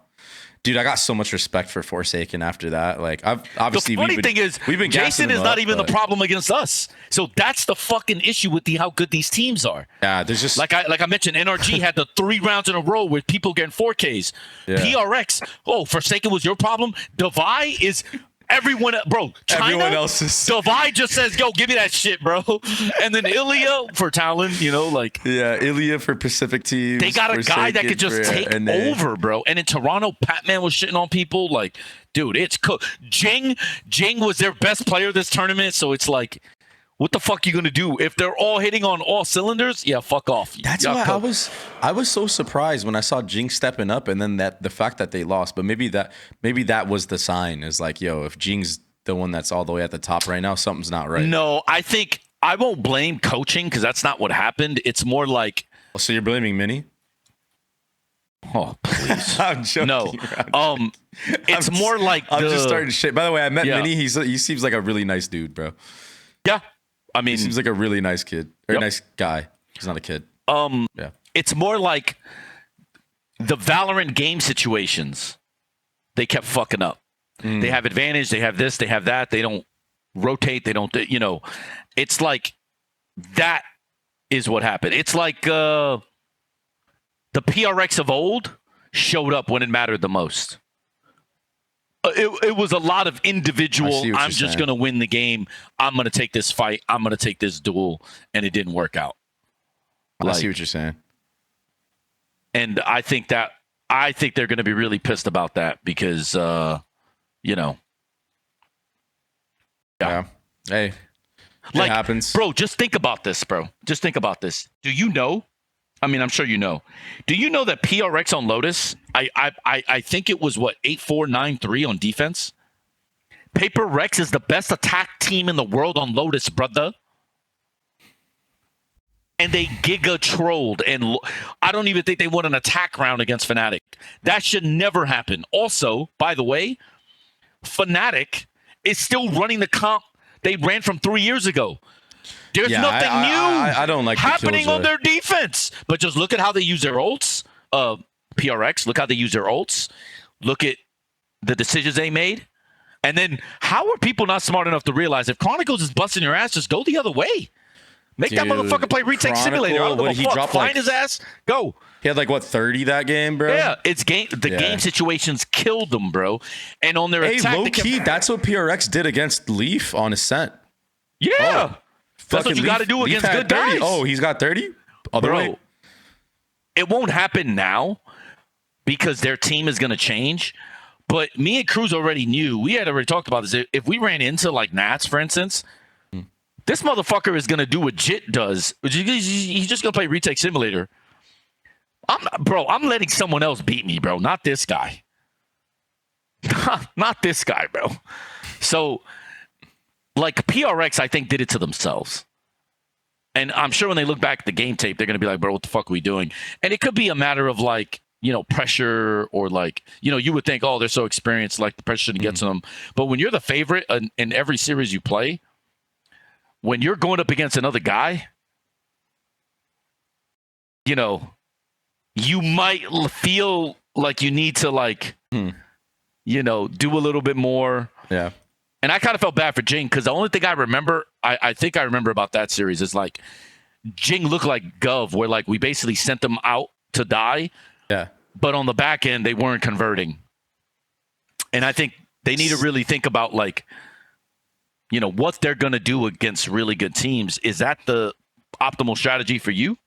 Dude, I got so much respect for Forsaken after that. The funny thing is, Jason is not even the problem against us. So that's the fucking issue with how good these teams are. Yeah, there's just like I mentioned, NRG had the 3 rounds in a row with people getting 4Ks. Yeah. PRX, Forsaken was your problem. Divide is everyone, bro. China, everyone else is. Divide just says, "Yo, give me that shit, bro." And then Ilya for Talon, yeah, Ilya for Pacific teams. They got a guy that could just take over, bro. And in Toronto, Patman was shitting on people. Dude, it's cool. Jing was their best player this tournament, so it's what the fuck you gonna do if they're all hitting on all cylinders? Yeah, fuck off. That's why I was so surprised when I saw Jing stepping up, and then the fact that they lost. But maybe that was the sign. Is if Jing's the one that's all the way at the top right now, something's not right. No, I think I won't blame coaching because that's not what happened. It's more like. So you're blaming Mini? Oh, please. I'm joking. No. It's more like I'm just starting shit. By the way, I met Mini. He seems like a really nice dude, bro. Yeah. I mean, he seems like a really nice kid or nice guy. He's not a kid. Yeah. It's more like the Valorant game situations. They kept fucking up. They have advantage. They have this. They have that. They don't rotate. They don't. It's like that is what happened. It's like the PRX of old showed up when it mattered the most. It was a lot of individual, I'm just going to win the game. I'm going to take this fight. I'm going to take this duel. And it didn't work out. I see what you're saying. And I think they're going to be really pissed about that because, Yeah. Hey, Like, it happens. Bro, just think about this, bro. Just think about this. Do you know? I mean, I'm sure you know. Do you know that PRX on Lotus, I think it was, what, 8-4-9-3 on defense? Paper Rex is the best attack team in the world on Lotus, brother. And they giga trolled. And I don't even think they won an attack round against Fnatic. That should never happen. Also, by the way, Fnatic is still running the comp they ran from 3 years ago. There's nothing new I don't like happening on their defense. But just look at how they use their ults. PRX, look how they use their ults. Look at the decisions they made. And then how are people not smart enough to realize if Chronicles is busting your ass, just go the other way. Make that motherfucker play Retake Simulator. I don't give a fuck. Find his ass. Go. He had like, what, 30 that game, bro? Yeah, game situations killed them, bro. And on their attack, low-key, that's what PRX did against Leaf on Ascent. Yeah. That's what you got to do against good 30. guys. Oh, he's got 30? Bro, it won't happen now because their team is going to change. But me and Cruz already knew. We had already talked about this. If we ran into, like, Nats, for instance, this motherfucker is going to do what Jit does. He's just going to play Retake Simulator. I'm letting someone else beat me, bro. Not this guy. Not this guy, bro. So, like, PRX, I think, did it to themselves. And I'm sure when they look back at the game tape, they're going to be like, bro, what the fuck are we doing? And it could be a matter of, like, you know, pressure or, like, you know, you would think, oh, they're so experienced, like, the pressure shouldn't get to them. But when you're the favorite in every series you play, when you're going up against another guy, you know, you might feel like you need to, like, you know, do a little bit more. Yeah. And I kind of felt bad for Jing because the only thing I remember, I think I remember about that series is, like, Jing looked like Gov, where, like, we basically sent them out to die. Yeah. But on the back end, they weren't converting. And I think they need to really think about, like, you know, what they're going to do against really good teams. Is that the optimal strategy for you?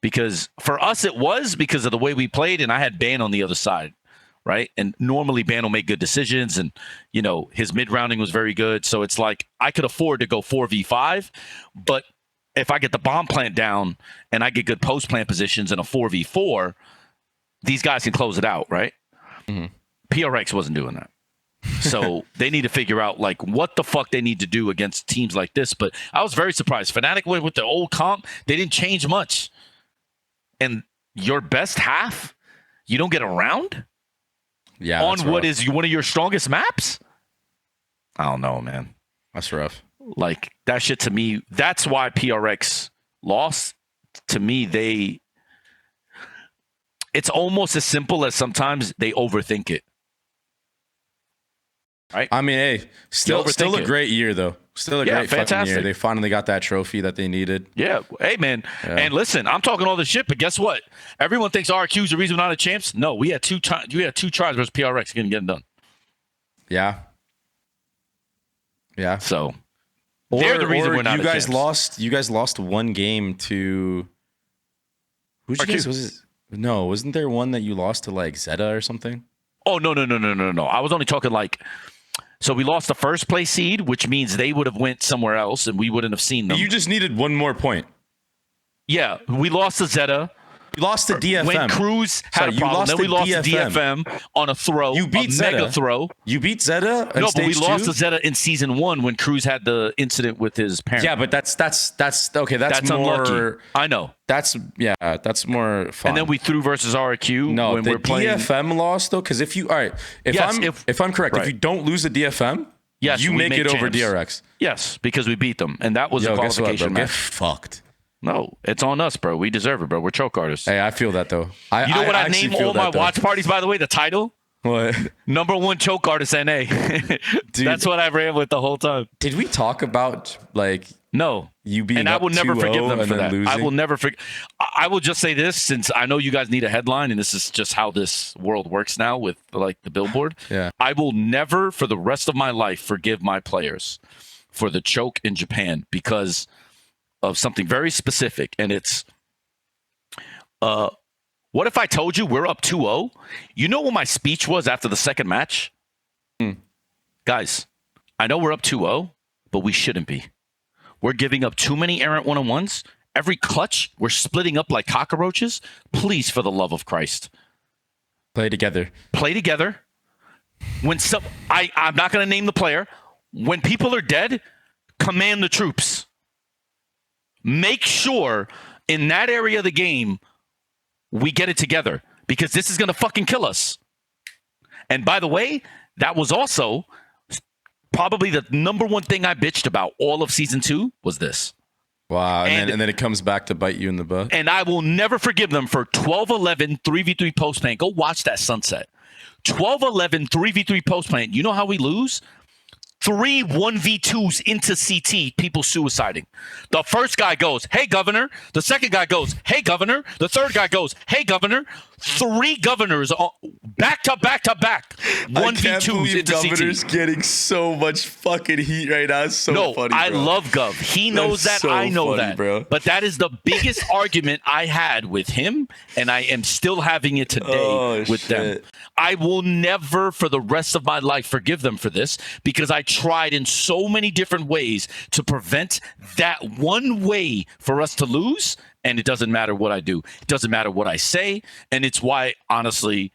Because for us, it was because of the way we played, and I had Ban on the other side, right? And normally Ban will make good decisions, and, you know, his mid-rounding was very good. So it's like I could afford to go 4v5, but if I get the bomb plant down and I get good post-plant positions in a 4v4, these guys can close it out, right? PRX wasn't doing that. So they need to figure out, like, what the fuck they need to do against teams like this. But I was very surprised. Fnatic went with the old comp. They didn't change much. And your best half, you don't get around? Yeah. On what is one of your strongest maps? I don't know, man. That's rough. Like, that shit to me, that's why PRX lost. To me, it's almost as simple as sometimes they overthink it. Right? I mean, hey, still a great year, though. Still a great fucking year. They finally got that trophy that they needed. Yeah. Hey, man. Yeah. And listen, I'm talking all this shit, but guess what? Everyone thinks RQ's the reason we're not a champs. No, we had two tries versus PRX getting it done. Yeah. Yeah. So they're the reason we're not you guys lost. You guys lost one game to who'd you guys, was it? No, wasn't there one that you lost to, like, Zeta or something? Oh, no. I was only talking, like, so we lost the first place seed, which means they would have went somewhere else and we wouldn't have seen them. You just needed one more point. Yeah, we lost to Zeta. You lost to DFM. When Cruz had a problem, then we lost to DFM on a throw. You beat Zeta. Mega throw. You beat Zeta. No, but we lost to Zeta in season 1 when Cruz had the incident with his parents. Yeah, but that's okay. That's more unlucky. I know. That's more fun. And then we threw versus RQ. No, when the we're playing. DFM lost though, because if I'm correct, if you don't lose the DFM, you make it over DRX. Yes, because we beat them, and that was a qualification match. Get fucked. No, it's on us, bro. We deserve it, bro. We're choke artists. Hey, I feel that, though. You know what I name all my watch parties, by the way? The title? What? #1 choke artist NA. Dude, that's what I ran with the whole time. Did we talk about, like... No. You being and I will never forgive them for that. Losing? I will never forget. I will just say this, since I know you guys need a headline, and this is just how this world works now with, like, the billboard. Yeah. I will never, for the rest of my life, forgive my players for the choke in Japan because of something very specific, and it's what if I told you we're up 2-0? You know what my speech was after the second match? Guys, I know we're up 2-0, but we shouldn't be. We're giving up too many errant one-on-ones. Every clutch, we're splitting up like cockroaches. Please, for the love of Christ. Play together. Play together. When I'm not going to name the player. When people are dead, command the troops. Make sure in that area of the game, we get it together. Because this is going to fucking kill us. And by the way, that was also probably the number one thing I bitched about all of season 2 was this. Wow. And then it comes back to bite you in the butt. And I will never forgive them for 12-11 3v3 post plant. Go watch that sunset. 12-11 3v3 post plant. You know how we lose? 3 1v2s into CT, people suiciding. The first guy goes, hey, governor. The second guy goes, hey, governor. The third guy goes, hey, governor. 3 governors back to back to back. 1v2s into Governor's CT. Getting so much fucking heat right now. It's so funny, bro. I love Gov. He knows that. So I know funny, that. bro. But that is the biggest argument I had with him, and I am still having it today with them. I will never, for the rest of my life, forgive them for this because I tried in so many different ways to prevent that one way for us to lose. And it doesn't matter what I do. It doesn't matter what I say. And it's why, honestly,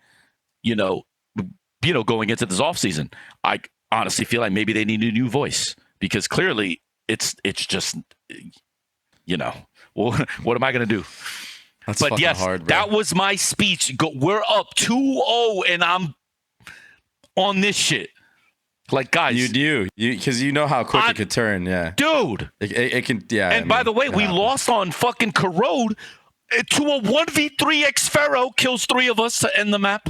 going into this offseason, I honestly feel like maybe they need a new voice because clearly it's just, well, what am I going to do? That's but fucking yes, hard, bro. that was my speech. We're up 2-0 and I'm on this shit. Like, guys. You do. Because you know how quick it could turn, yeah. Dude. It can, yeah. And by the way, we lost on fucking Corrode to a 1v3 X-Pharaoh kills 3 of us to end the map.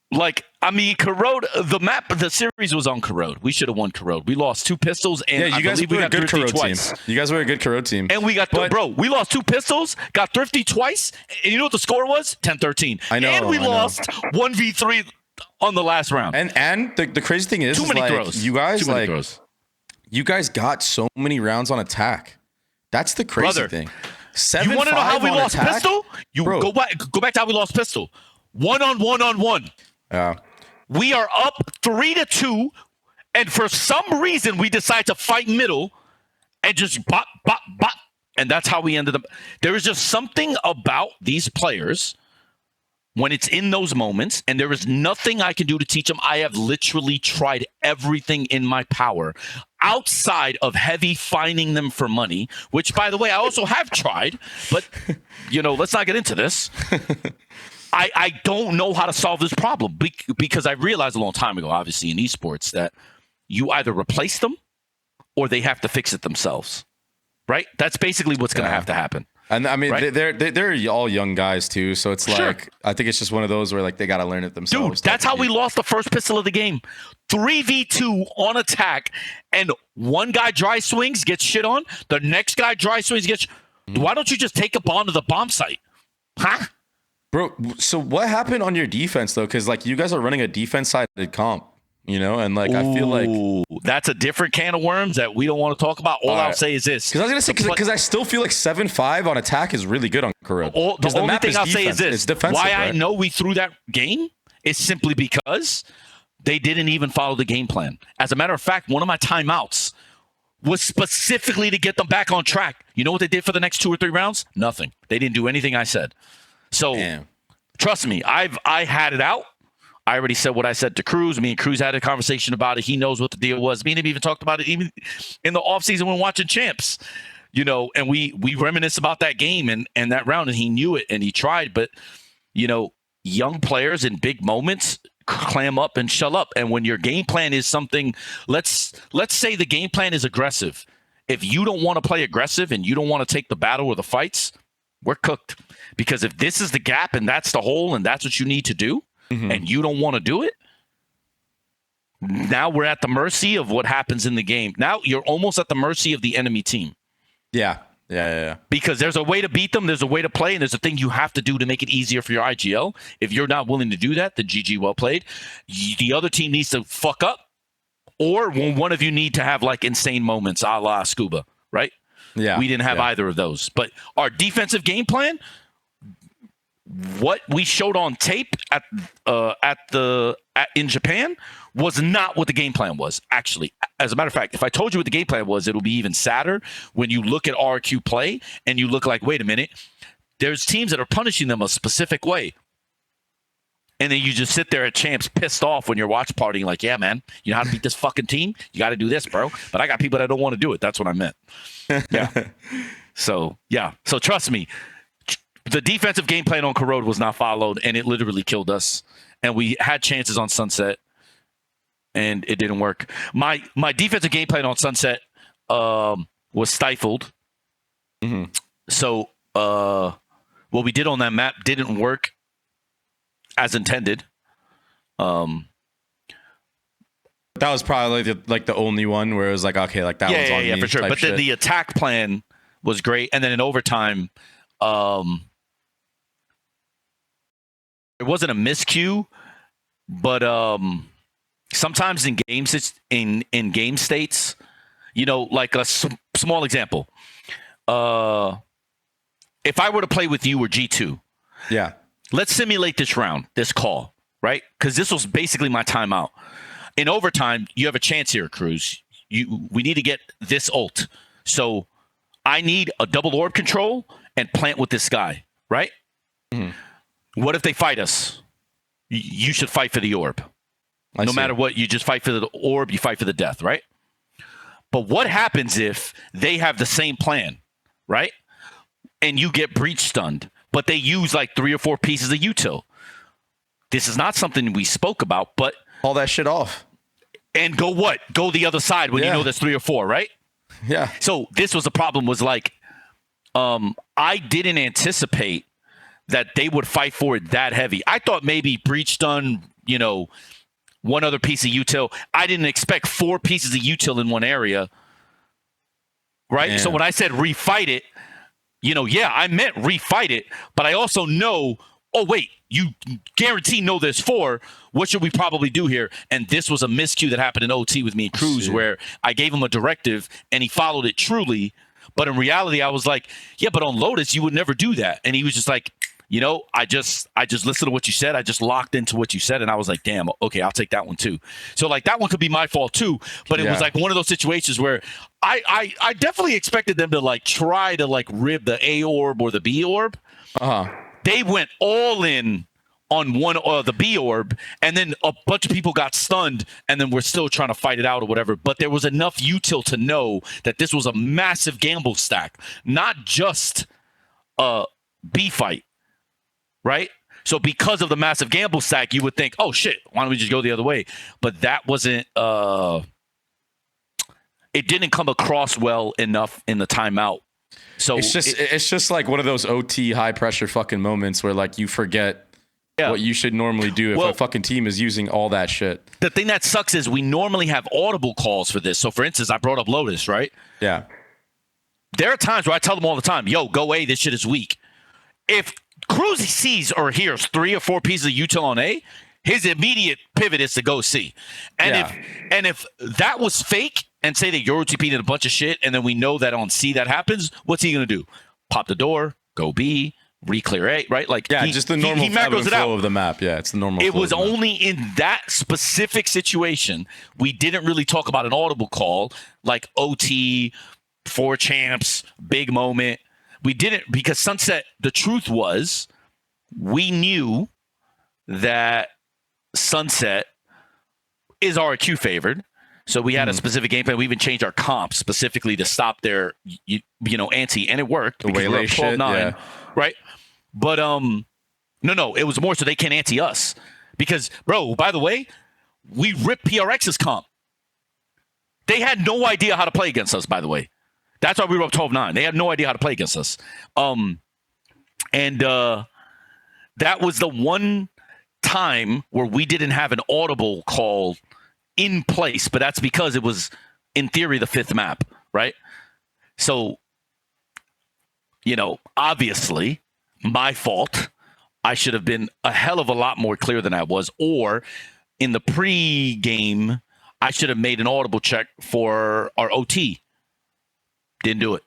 Like, I mean, Corrode, the series was on Corrode. We should have won Corrode. We lost 2 pistols, and you guys were a good Corrode team. You guys were a good Corrode team. And we got, we lost 2 pistols, got thrifty twice, and you know what the score was? 10-13. I know. And we lost 1v3 on the last round. And the crazy thing is, Too many throws. You guys got so many rounds on attack. That's the crazy thing. 7-5 you want to know how we lost attack? pistol? Go back to how we lost pistol. 1-on-1-on-1. Yeah. We are up 3-2, and for some reason we decide to fight middle and just bop, bop, bop. And that's how we ended up. There is just something about these players when it's in those moments, and there is nothing I can do to teach them. I have literally tried everything in my power outside of heavy fining them for money, which, by the way, I also have tried. But, let's not get into this. I don't know how to solve this problem because I realized a long time ago, obviously in esports, that you either replace them or they have to fix it themselves, right? That's basically what's going to have to happen. And I mean, right? they're all young guys too, so it's like I think it's just one of those where like they got to learn it themselves. Dude, that's how we lost the first pistol of the game. 3v2 on attack, and one guy dry swings, gets shit on. The next guy dry swings, gets. Why don't you just take a bomb to the bomb site, huh? Bro, so what happened on your defense though? Because like you guys are running a defense-sided comp, and like I feel like that's a different can of worms that we don't want to talk about. All I'll say is this: because I was gonna say because I still feel like 7-5 on attack is really good on Corrode. The only thing I'll say is this: why right? I know we threw that game is simply because they didn't even follow the game plan. As a matter of fact, one of my timeouts was specifically to get them back on track. You know what they did for the next 2 or 3 rounds? Nothing. They didn't do anything I said. So trust me, I had it out. I already said what I said to Cruz. Me and Cruz had a conversation about it. He knows what the deal was. Me and him even talked about it even in the offseason when watching champs. And we reminisce about that game and that round, and he knew it and he tried. But, young players in big moments clam up and shell up. And when your game plan is something, let's say the game plan is aggressive. If you don't want to play aggressive and you don't want to take the battle or the fights, we're cooked. Because if this is the gap and that's the hole and that's what you need to do, and you don't want to do it, now we're at the mercy of what happens in the game. Now you're almost at the mercy of the enemy team. Yeah. Because there's a way to beat them, there's a way to play, and there's a thing you have to do to make it easier for your IGL. If you're not willing to do that, then GG, well played. The other team needs to fuck up, or one of you need to have like insane moments a la Skuba, right? Yeah. We didn't have either of those. But our defensive game plan, what we showed on tape in Japan was not what the game plan was. Actually, as a matter of fact, if I told you what the game plan was, it'll be even sadder when you look at RQ play and you look like, wait a minute, there's teams that are punishing them a specific way. And then you just sit there at champs pissed off when you're watch partying like, yeah, man, you know how to beat this fucking team? You got to do this, bro. But I got people that don't want to do it. That's what I meant. Yeah. So trust me, the defensive game plan on Corrode was not followed, and it literally killed us. And we had chances on Sunset, and it didn't work. My defensive game plan on Sunset was stifled. Mm-hmm. So what we did on that map didn't work as intended. That was probably the only one where it was like, okay, like that one's on me. Yeah, for sure. But then the attack plan was great, and then in overtime, it wasn't a miscue, but sometimes in games, it's in game states, you know, like a small example. If I were to play with you or G2, yeah, let's simulate this round, this call, right? Because this was basically my timeout. In overtime, you have a chance here, Cruz. We need to get this ult. So I need a double orb control and plant with this guy, right? Mm-hmm. What if they fight us? You should fight for the orb. No matter what, you just fight for the orb, you fight for the death, right? But what happens if they have the same plan, right? And you get breach stunned, but they use like 3 or 4 pieces of util. This is not something we spoke about, but all that shit off. And go what? Go the other side when you know there's 3 or 4, right? Yeah. So this was the problem, was like, I didn't anticipate that they would fight for it that heavy. I thought maybe breach stun, you know, 1 other piece of util. I didn't expect 4 pieces of util in one area, right? Man. So when I said refight it, you know, I meant refight it, but I also know, oh, wait, you guarantee know there's 4. What should we probably do here? And this was a miscue that happened in OT with me and Cruz, where I gave him a directive and he followed it truly. But in reality, I was like, yeah, but on Lotus, you would never do that. And he was just like, you know, I just listened to what you said. I just locked into what you said. And I was like, damn, okay, I'll take that one too. So like that one could be my fault too. But it was like one of those situations where I definitely expected them to like try to like rib the A orb or the B orb. Uh-huh. They went all in on the B orb, and then a bunch of people got stunned, and then we're still trying to fight it out or whatever. But there was enough util to know that this was a massive gamble stack, not just a B fight. Right? So because of the massive gamble stack, you would think, oh, shit, why don't we just go the other way? But that wasn't it didn't come across well enough in the timeout. So it's just like one of those OT high pressure fucking moments where like you forget what you should normally do if a fucking team is using all that shit. The thing that sucks is we normally have audible calls for this. So for instance, I brought up Lotus, right? Yeah. There are times where I tell them all the time, yo, go A, this shit is weak. If Cruz sees or hears 3 or 4 pieces of util on A, his immediate pivot is to go C. And if that was fake and say that your OTP did a bunch of shit and then we know that on C that happens, what's he going to do? Pop the door, go B, re-clear A, right? Like just the normal flow of the map. Yeah, it's the normal flow. It was only in that specific situation we didn't really talk about an audible call like OT, 4 champs, big moment. We didn't, because Sunset, the truth was, we knew that Sunset is RQ favored. So we had a specific game plan. We even changed our comp specifically to stop their, anti, and it worked. The way 12-9, right? But no, it was more so they can't anti us. Because, bro, by the way, we ripped PRX's comp. They had no idea how to play against us, by the way. That's why we were up 12-9. They had no idea how to play against us. And that was the one time where we didn't have an audible call in place, but that's because it was, in theory, the 5th map, right? So, obviously, my fault. I should have been a hell of a lot more clear than I was. Or in the pre-game, I should have made an audible check for our OT. Didn't do it.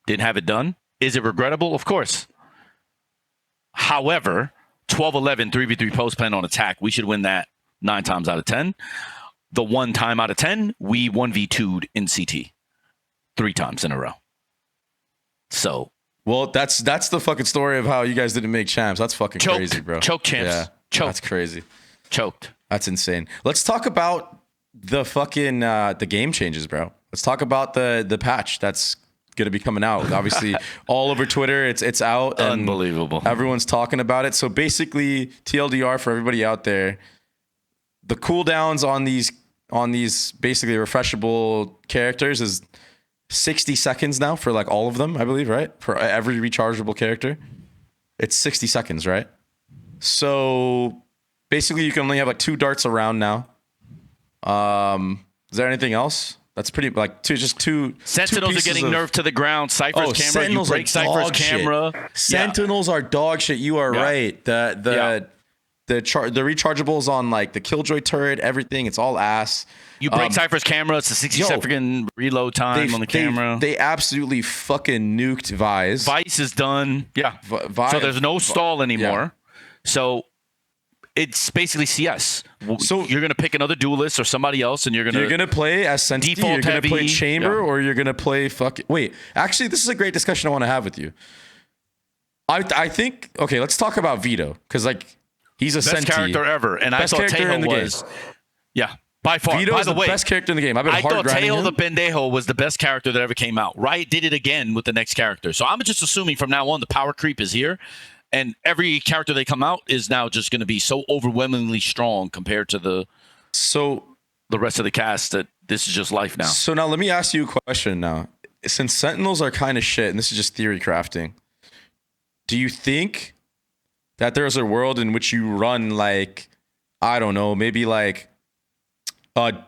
Didn't have it done. Is it regrettable? Of course. However, 12-11 3v3 post-pen on attack, we should win that 9 times out of 10. The 1 time out of 10, we 1v2'd in CT 3 times in a row. So, well, that's the fucking story of how you guys didn't make champs. That's fucking crazy, bro. Choke champs. Yeah, choked. That's crazy. Choked. That's insane. Let's talk about the fucking the game changes, bro. Let's talk about the patch that's gonna be coming out. Obviously, all over Twitter, it's out. And unbelievable. Everyone's talking about it. So basically, TLDR for everybody out there, the cooldowns on these basically refreshable characters is 60 seconds now for like all of them, I believe, right? For every rechargeable character, it's 60 seconds, right? So basically, you can only have like 2 darts around now. Is there anything else? That's pretty like two Sentinels are getting nerfed to the ground. Cypher's camera, Sentinels you break Cypher's camera. Sentinels are dog shit. You are right. The rechargeables on like the Killjoy turret, everything, it's all ass. You break Cypher's camera, it's a 60-second reload time on the camera. They absolutely fucking nuked Vice. Vice is done. Yeah. So there's no stall anymore. Yeah. So it's basically CS. So you're gonna pick another duelist or somebody else, and you're gonna play as Sentinel. You're gonna play Chamber, or you're gonna play Wait, actually, this is a great discussion I want to have with you. I think let's talk about Veto, because like he's a best character ever, and I thought Tejo was by far. Vito is the best character in the game. I thought Tejo the Pendejo was the best character that ever came out. Riot did it again with the next character, so I'm just assuming from now on the power creep is here. And every character they come out is now just going to be so overwhelmingly strong compared to the rest of the cast that this is just life now. So now let me ask you a question now. Since Sentinels are kind of shit, and this is just theory crafting, do you think that there's a world in which you run like, I don't know, maybe like a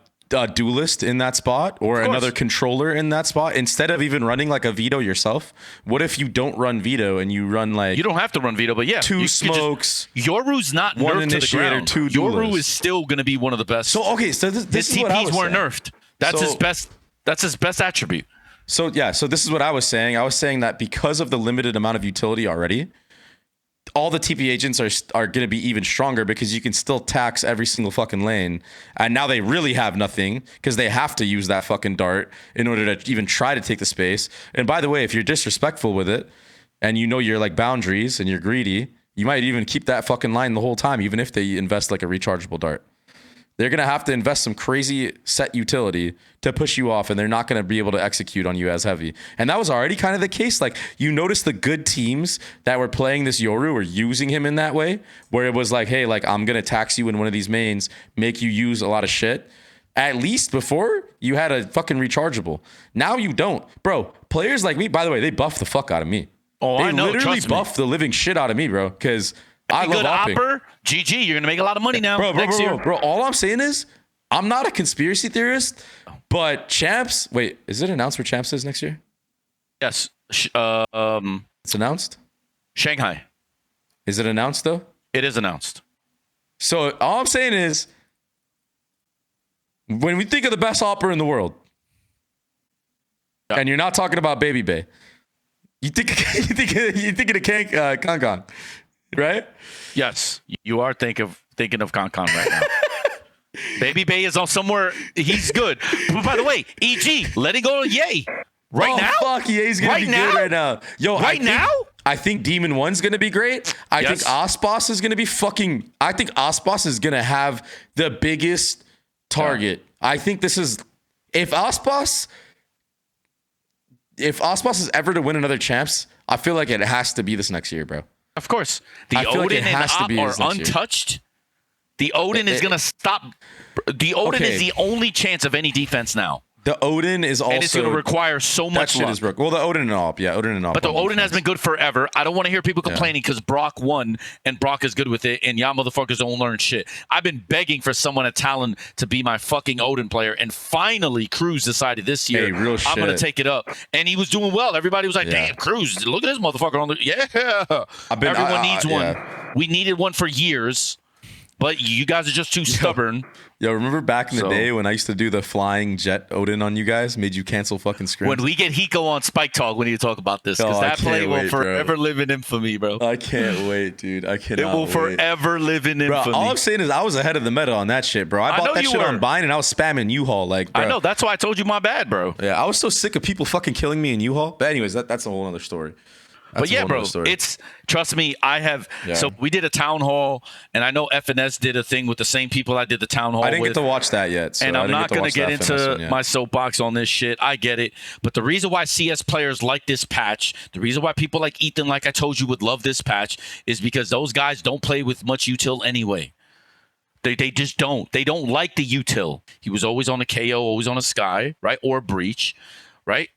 duelist in that spot or another controller in that spot instead of even running like a Veto yourself? What if you don't run Veto and you run like... You don't have to run Veto, but yeah. 2 smokes. Yoru's not one nerfed initiator, to the ground. 2 duelists. Yoru is still going to be one of the best. So, so this is what I was TPs weren't saying. nerfed. That's his best attribute. So this is what I was saying. I was saying that because of the limited amount of utility already, all the TP agents are going to be even stronger because you can still tax every single fucking lane. And now they really have nothing because they have to use that fucking dart in order to even try to take the space. And by the way, if you're disrespectful with it and you know your like boundaries and you're greedy, you might even keep that fucking line the whole time, even if they invest like a rechargeable dart. They're going to have to invest some crazy set utility to push you off, and they're not going to be able to execute on you as heavy. And that was already kind of the case. Like, you notice the good teams that were playing this Yoru were using him in that way, where it was like, hey, like, I'm going to tax you in one of these mains, make you use a lot of shit. At least before, you had a fucking rechargeable. Now you don't. Bro, players like me, by the way, they buff the fuck out of me. Oh, I know. They literally buff the living shit out of me, bro, because... I love hopping. GG, you're gonna make a lot of money now. Bro, all I'm saying is, I'm not a conspiracy theorist, but champs. Wait, is it announced where champs is next year? Yes. It's announced. Shanghai. Is it announced though? It is announced. So all I'm saying is, when we think of the best hopper in the world, and you're not talking about Babybay, you think of the Kankan. Right? Yes, you are thinking of Concon right now. Babybay is on somewhere. He's good. But by the way, EG, letting go of Ye. Now? Fuck, Ye's going to be good right now. Yo, I think Demon 1's going to be great. I think aspas is going to be fucking... I think aspas is going to have the biggest target. Yeah. I think this is... If aspas is ever to win another champs, I feel like it has to be this next year, bro. Of course. The Odin and Op are untouched. The Odin is going to stop. The Odin is the only chance of any defense now. The Odin is also... And it's going to require so much luck. Well, the Odin and Op. Yeah, Odin and Op. But the Odin has been good forever. I don't want to hear people complaining because Brock won and Brock is good with it and y'all motherfuckers don't learn shit. I've been begging for someone at Talon to be my fucking Odin player, and finally Cruz decided this year, I'm going to take it up. And he was doing well. Everybody was like, damn, Cruz, look at this motherfucker on the... Yeah. Everyone needs one. We needed one for years. But you guys are just too stubborn. Yo, remember back in the day when I used to do the flying jet Odin on you guys? Made you cancel fucking scrims? When we get Hiko on SpikeTalk, we need to talk about this. Because that play will forever live in infamy, bro. I can't wait, dude. I cannot wait. It will forever live in infamy. Bro, all I'm saying is I was ahead of the meta on that shit, bro. I bought that shit on Vine and I was spamming U-Haul. Like, bro. I know. That's why I told you my bad, bro. Yeah, I was so sick of people fucking killing me in U-Haul. But anyways, that's a whole other story. But yeah, bro, trust me, I have. Yeah. So we did a town hall, and I know FNS did a thing with the same people I did the town hall with. I didn't get to watch that yet. So and I'm not going to get into my soapbox on this shit. I get it. But the reason why CS players like this patch, the reason why people like Ethan, like I told you, would love this patch, is because those guys don't play with much util anyway. They just don't. They don't like the util. He was always on a KO, always on a Sky, right? Or a Breach, right?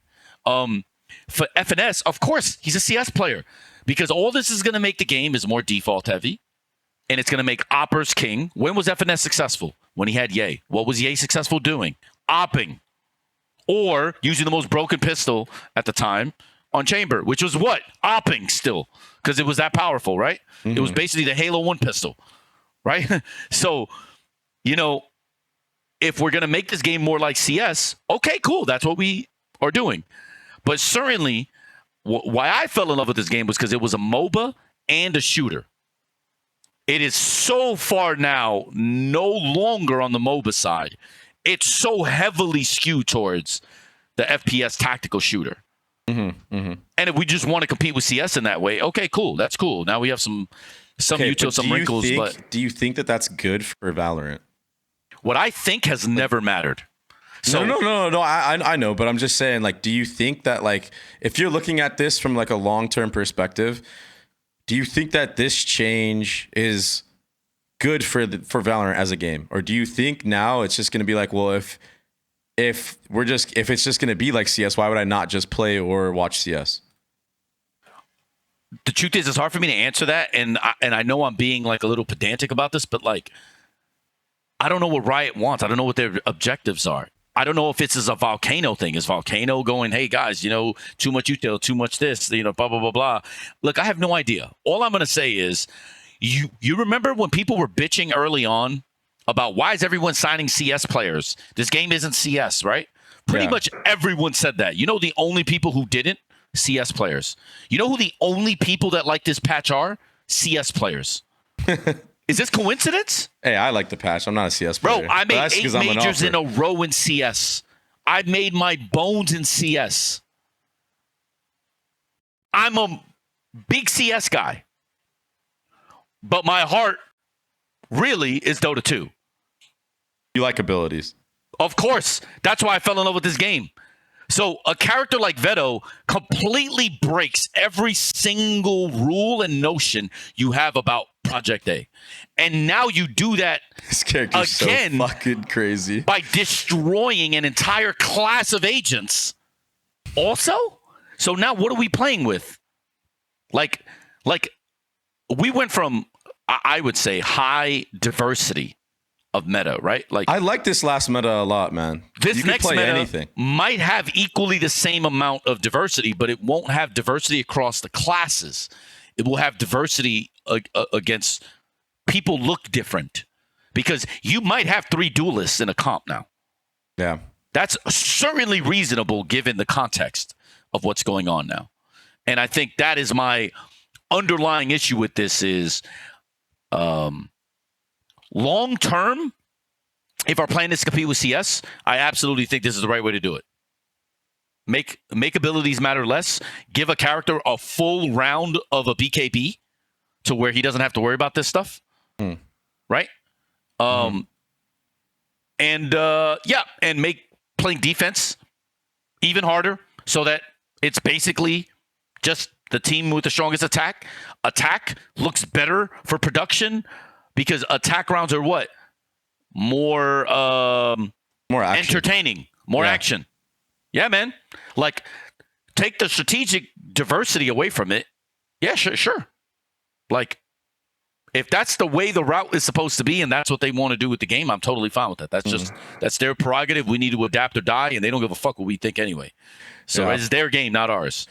For FNS, of course, he's a CS player because all this is going to make the game is more default heavy, and it's going to make Oppers king. When was FNS successful? When he had Ye. What was Ye successful doing? Opping. Or using the most broken pistol at the time on Chamber, which was what? Opping still, because it was that powerful, right? Mm-hmm. It was basically the Halo 1 pistol, right? So, you know, if we're going to make this game more like CS, okay, cool. That's what we are doing. But certainly, why I fell in love with this game was because it was a MOBA and a shooter. It is so far now no longer on the MOBA side. It's so heavily skewed towards the FPS tactical shooter. Mm-hmm, mm-hmm. And if we just want to compete with CS in that way, okay, cool. That's cool. Now we have some util, some wrinkles. But do you think that that's good for Valorant? What I think has never mattered. So, no. I know, but I'm just saying, like, do you think that, like, if you're looking at this from like a long-term perspective, do you think that this change is good for Valorant as a game, or do you think now it's just going to be like, well, if it's just going to be like CS, why would I not just play or watch CS? The truth is, it's hard for me to answer that, and I know I'm being like a little pedantic about this, but like, I don't know what Riot wants. I don't know what their objectives are. I don't know if it's a Volcano thing. Is Volcano going, hey, guys, you know, too much util, too much this, you know, blah, blah, blah, blah. Look, I have no idea. All I'm going to say is you remember when people were bitching early on about why is everyone signing CS players? This game isn't CS, right? Pretty much everyone said that. You know the only people who didn't? CS players. You know who the only people that like this patch are? CS players. Is this coincidence? Hey, I like the patch. I'm not a CS player. Bro, I made 8 majors in a row in CS. I made my bones in CS. I'm a big CS guy. But my heart really is Dota 2. You like abilities. Of course. That's why I fell in love with this game. So a character like Veto completely breaks every single rule and notion you have about Project A. And now you do that this character's again so fucking crazy by destroying an entire class of agents. Also? So now what are we playing with? Like we went from, I would say, high diversity of meta, right? Like, I like this last meta a lot, man. This next meta might have equally the same amount of diversity, but it won't have diversity across the classes. It will have diversity against people look different, because you might have 3 duelists in a comp now. Yeah. That's certainly reasonable given the context of what's going on now. And I think that is my underlying issue with this is long term, if our plan is to compete with CS, I absolutely think this is the right way to do it. Make abilities matter less. Give a character a full round of a BKB to where he doesn't have to worry about this stuff. Right? And make playing defense even harder so that it's basically just the team with the strongest attack. Attack looks better for production because attack rounds are what? More action. Entertaining, more action. Yeah, man. Like, take the strategic diversity away from it. Yeah, sure. Like, if that's the way the route is supposed to be and that's what they want to do with the game, I'm totally fine with that. That's just, that's their prerogative. We need to adapt or die, and they don't give a fuck what we think anyway. So it's their game, not ours.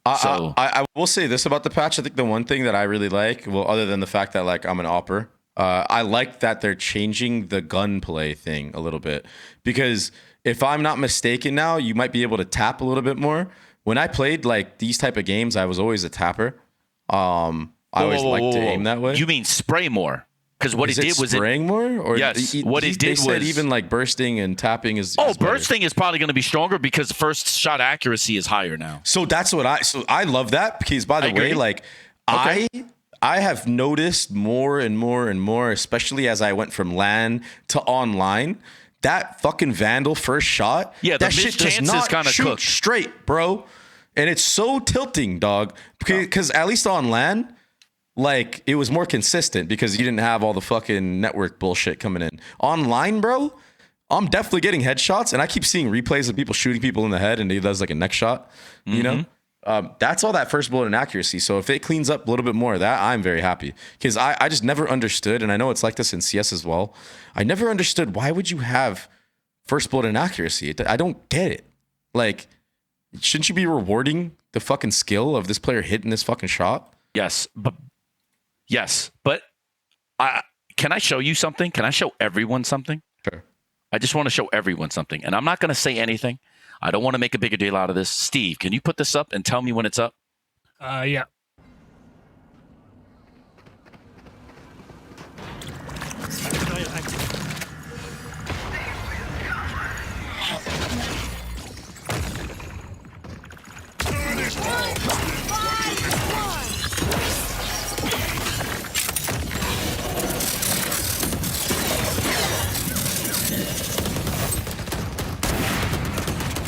I will say this about the patch. I think the one thing that I really like, well, other than the fact that, like, I'm an opper, I like that they're changing the gunplay thing a little bit, because if I'm not mistaken now, you might be able to tap a little bit more. When I played like these type of games, I was always a tapper. I always liked to aim that way. You mean spray more? Because what Is he did was spraying more? Or yes. What he did they was said even like bursting and tapping is. Oh, is better. bursting is probably going to be stronger because first shot accuracy is higher now. So that's what I love that, because by the way, like I have noticed more and more and more, especially as I went from LAN to online, that fucking Vandal first shot. Yeah, that shit does not shoot cooked. straight, bro. And it's so tilting, dog. Because at least on LAN, like it was more consistent because you didn't have all the fucking network bullshit coming in. Online, bro, I'm definitely getting headshots, and I keep seeing replays of people shooting people in the head, and he does like a neck shot. You know, that's all that first bullet inaccuracy. So if it cleans up a little bit more of that, I'm very happy, because I just never understood, and I know it's like this in CS as well. I never understood, why would you have first bullet inaccuracy? I don't get it. Like, shouldn't you be rewarding the fucking skill of this player hitting this fucking shot? Yes, but can I show you something? Can I show everyone something? Sure. I just want to show everyone something, and I'm not going to say anything. I don't want to make a bigger deal out of this. Steve, can you put this up and tell me when it's up? Yeah.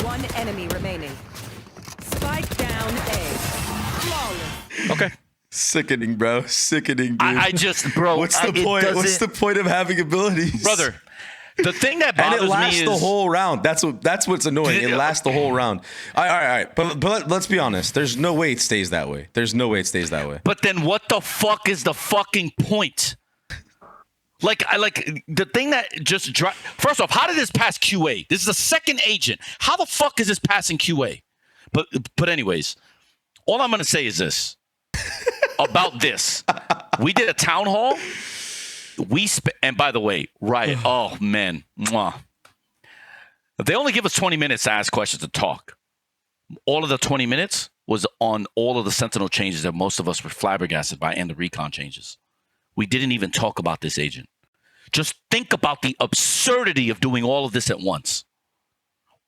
One enemy remaining. Spike down A. Flawless. Okay. Sickening, bro. Sickening, dude. I just, bro. What's the point? What's the point of having abilities, brother? The thing that bothers and it lasts me the is whole round. That's what's annoying. It lasts the whole round. All right. But let's be honest. There's no way it stays that way. But then what the fuck is the fucking point? Like the thing that just first off, how did this pass QA? This is the second agent. How the fuck is this passing QA? But anyways, all I'm gonna say is this about this. We did a town hall. And by the way, right? Oh man, mwah. They only give us 20 minutes to ask questions and talk. All of the 20 minutes was on all of the Sentinel changes that most of us were flabbergasted by, and the recon changes. We didn't even talk about this agent. Just think about the absurdity of doing all of this at once.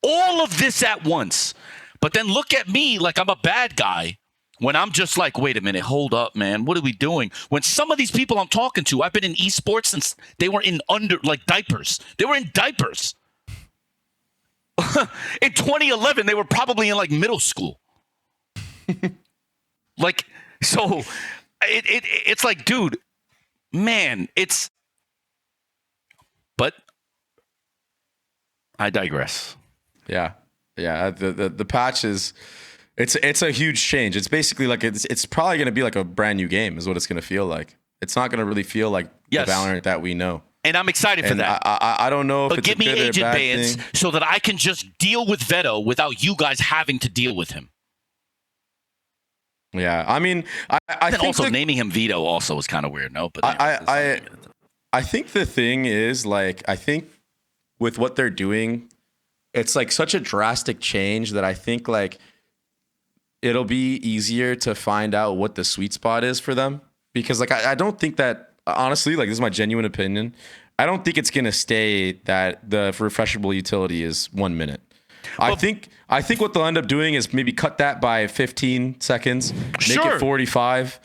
All of this at once. But then look at me like I'm a bad guy when I'm just like, wait a minute, hold up, man. What are we doing? When some of these people I'm talking to, I've been in esports since they were in diapers. They were in diapers. In 2011, they were probably in like middle school. Like, so it's like, dude, man, but I digress. Yeah. The patch is, it's a huge change. It's basically like it's probably going to be like a brand new game is what it's going to feel like. It's not going to really feel like the Valorant that we know. And I'm excited for that. I don't know if but it's give a good me agent or a bad bans thing. so that I can just deal with Veto without you guys having to deal with him. Yeah, I mean, I think also naming him Veto also is kind of weird. No, but I think the thing is, like, I think with what they're doing, it's like such a drastic change that I think like it'll be easier to find out what the sweet spot is for them, because like I don't think that, honestly, like, this is my genuine opinion, I don't think it's gonna stay that the refreshable utility is 1 minute. I think what they'll end up doing is maybe cut that by 15 seconds, make it 45.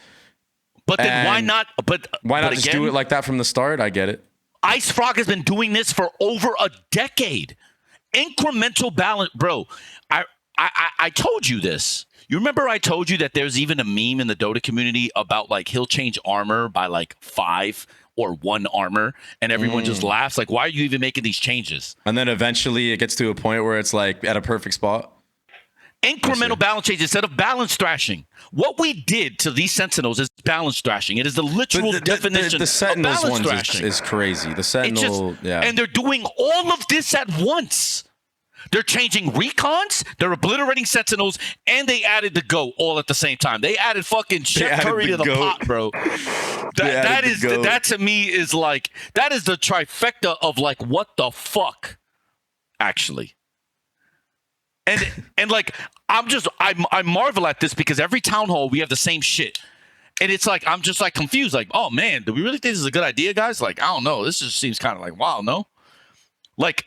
But then why not? But why not just do it like that from the start? I get it. Ice Frog has been doing this for over a decade. Incremental balance, bro. I told you this. You remember I told you that there's even a meme in the Dota community about like he'll change armor by like 5 or 1 armor, and everyone just laughs. Like, why are you even making these changes? And then eventually it gets to a point where it's like at a perfect spot. Incremental balance change instead of balance thrashing. What we did to these Sentinels is balance thrashing. It is the literal definition the Sentinels of balance one thrashing. is crazy. The Sentinel, And they're doing all of this at once. They're changing recons, they're obliterating sentinels, and they added the GOAT all at the same time. They added fucking Chef Curry to the pot, bro. That to me is like, that is the trifecta of like, what the fuck, actually. And like, I marvel at this because every town hall we have the same shit. And it's like, I'm just like confused. Like, oh man, do we really think this is a good idea, guys? Like, I don't know. This just seems kind of like, wow, no? Like,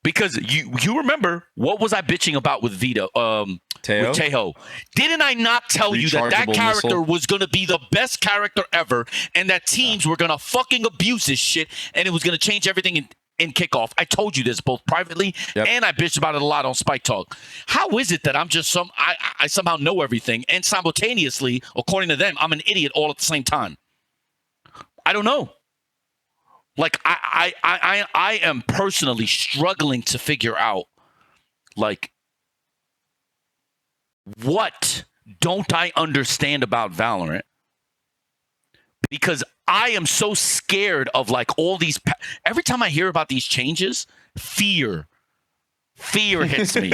because you remember, what was I bitching about with Veto? With Teho. Didn't I not tell you that character was going to be the best character ever and that teams were going to fucking abuse this shit and it was going to change everything in kickoff? I told you this both privately and I bitched about it a lot on SpikeTalk. How is it that I'm just I somehow know everything and simultaneously, according to them, I'm an idiot all at the same time? I don't know. Like, I am personally struggling to figure out, like, what don't I understand about Valorant? Because I am so scared of, like, all these... Every time I hear about these changes, fear hits me.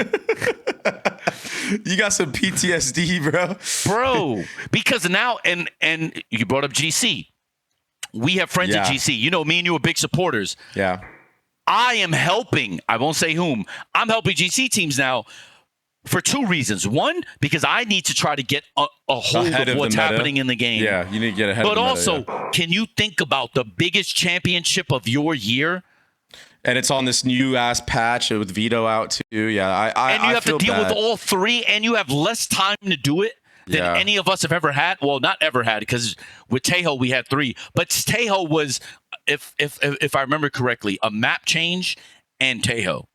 You got some PTSD, bro. Bro, because now, and you brought up GC. We have friends at GC. You know, me and you are big supporters. Yeah. I am helping. I won't say whom. I'm helping GC teams now for two reasons. One, because I need to try to get a hold of what's happening in the game. Yeah, you need to get ahead of the meta. But also, can you think about the biggest championship of your year? And it's on this new ass patch with Veto out too. Yeah, and you have to deal with all three, and you have less time to do it than any of us have ever had. Well, not ever had, because with Teho we had 3. But Teho was, if I remember correctly, a map change and Teho.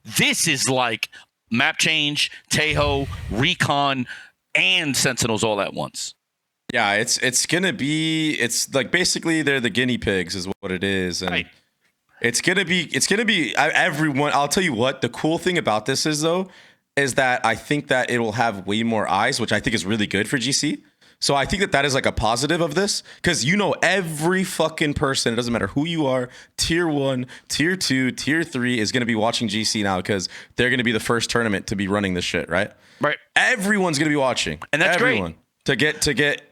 This is like map change, Teho, recon, and Sentinels all at once. Yeah, it's gonna be, it's like basically they're the guinea pigs is what it is, and it's gonna be everyone. I'll tell you what, the cool thing about this is though, is that I think that it will have way more eyes, which I think is really good for GC. So I think that is like a positive of this, because you know every fucking person, it doesn't matter who you are, tier 1, tier 2, tier 3 is going to be watching GC now because they're going to be the first tournament to be running this shit, right? Right. Everyone's going to be watching, and that's everyone, great to get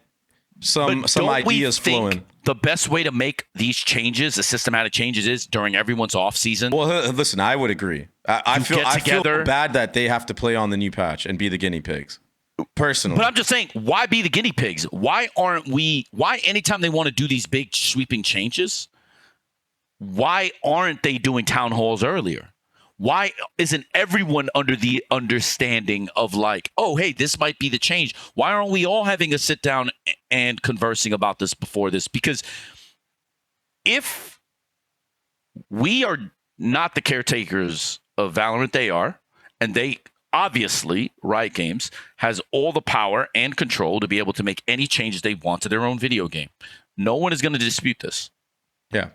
some ideas flowing. The best way to make these changes, the systematic changes, is during everyone's off season. Well, listen, I would agree. I feel bad that they have to play on the new patch and be the guinea pigs. Personally. But I'm just saying, why be the guinea pigs? Why anytime they want to do these big sweeping changes, why aren't they doing town halls earlier? Why isn't everyone under the understanding of like, oh, hey, this might be the change? Why aren't we all having a sit down and conversing about this before this? Because if we are not the caretakers of Valorant, they are, and they obviously, Riot Games has all the power and control to be able to make any changes they want to their own video game. No one is going to dispute this. Yeah.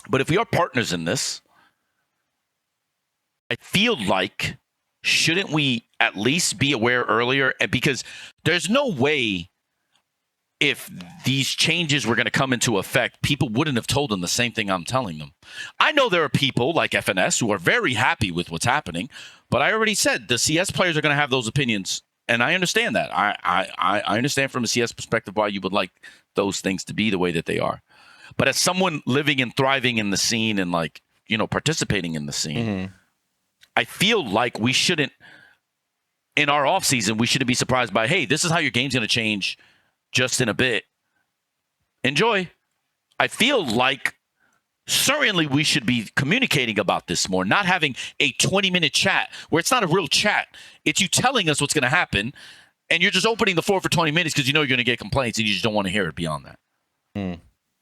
But if we are partners in this, I feel like, shouldn't we at least be aware earlier? And because there's no way, if these changes were going to come into effect, people wouldn't have told them the same thing I'm telling them. I know there are people like FNS who are very happy with what's happening, but I already said the CS players are going to have those opinions, and I understand that. I understand from a CS perspective why you would like those things to be the way that they are. But as someone living and thriving in the scene and like, you know, participating in the scene, I feel like we shouldn't, in our off season, we shouldn't be surprised by, hey, this is how your game's going to change just in a bit. Enjoy. I feel like certainly we should be communicating about this more, not having a 20-minute chat where it's not a real chat. It's you telling us what's going to happen, and you're just opening the floor for 20 minutes because you know you're going to get complaints and you just don't want to hear it beyond that.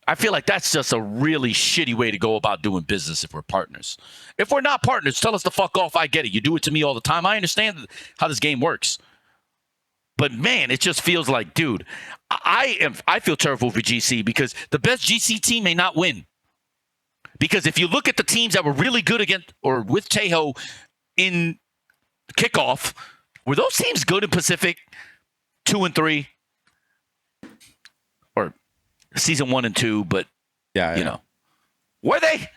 I feel like that's just a really shitty way to go about doing business if we're partners. If we're not partners, tell us to fuck off. I get it. You do it to me all the time. I understand how this game works. But man, it just feels like, dude, I feel terrible for GC because the best GC team may not win. Because if you look at the teams that were really good against or with Teho in kickoff, were those teams good in Pacific 2 and 3? Or season 1 and 2, but you know. Were they?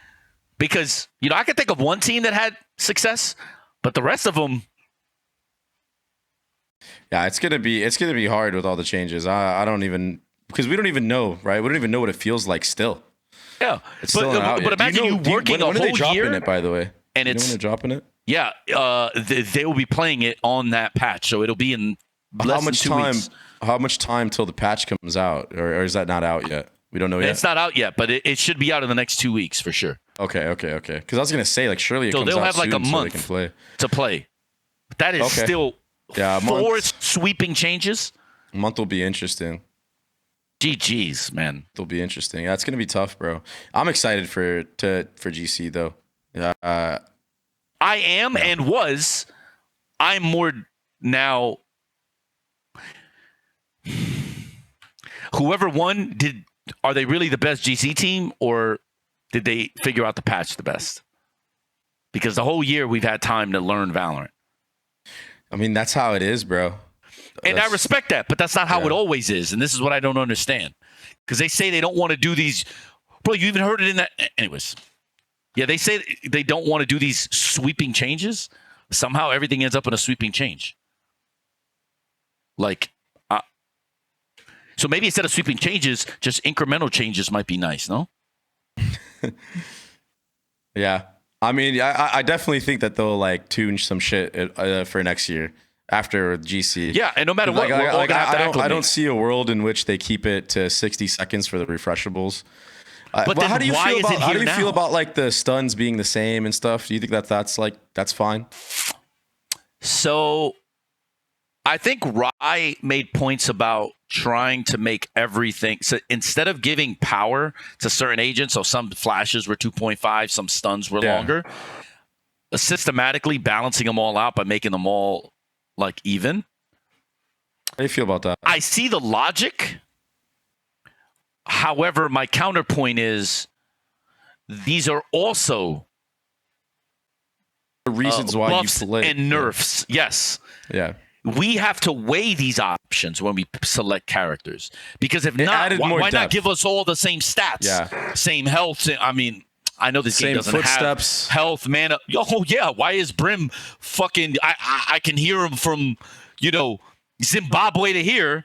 Because, you know, I can think of one team that had success. But the rest of them, Yeah, it's gonna be hard with all the changes. I don't even, because we don't even know, right? We don't even know what it feels like still. yeah. It's still not out but yet. imagine you working when a are they whole dropping year, it, by the way? and You know it's when they're dropping it. yeah. They will be playing it on that patch, so it'll be in less than 2 weeks. How much time till the patch comes out, or is that not out yet? We don't know yet. It's not out yet, but it should be out in the next 2 weeks for sure. Okay. Because I was gonna say, like, surely it So comes they'll out have like soon a so they month can play. to play. But that is Okay. still Yeah, a 4 month. sweeping changes. A month will be interesting. GG's, man. It'll be interesting. Yeah, it's gonna be tough, bro. I'm excited for GC though. Yeah. I am and was. I'm more now. Whoever won, are they really the best GC team, or did they figure out the patch the best? Because the whole year we've had time to learn Valorant. I mean, that's how it is, bro. And I respect that, but that's not how Yeah. it always is. And this is what I don't understand. Because they say they don't want to do these. Bro, you even heard it in that. Anyways. Yeah, they say they don't want to do these sweeping changes. Somehow everything ends up in a sweeping change. Like, so maybe instead of sweeping changes, just incremental changes might be nice, no? Yeah. I mean, I definitely think that they'll like tune some shit for next year after GC. Yeah, and no matter what, we're all gonna have to I acclimate. don't see a world in which they keep it to 60 seconds for the refreshables. But then how do you why feel is about it how do here you feel now? about like the stuns being the same and stuff? Do you think that's fine? So I think Rye made points about trying to make everything. So instead of giving power to certain agents, so some flashes were 2.5, some stuns were longer, systematically balancing them all out by making them all like even. How do you feel about that? I see the logic. However, my counterpoint is these are also The reasons why you buffs play and nerfs. Yes. Yeah. We have to weigh these options when we select characters, because if not, added more why not depth. give us all the same stats? Yeah. Same health. I mean, I know this game Same doesn't footsteps. have health, mana. Oh yeah, why is Brim fucking? I can hear him from Zimbabwe to here,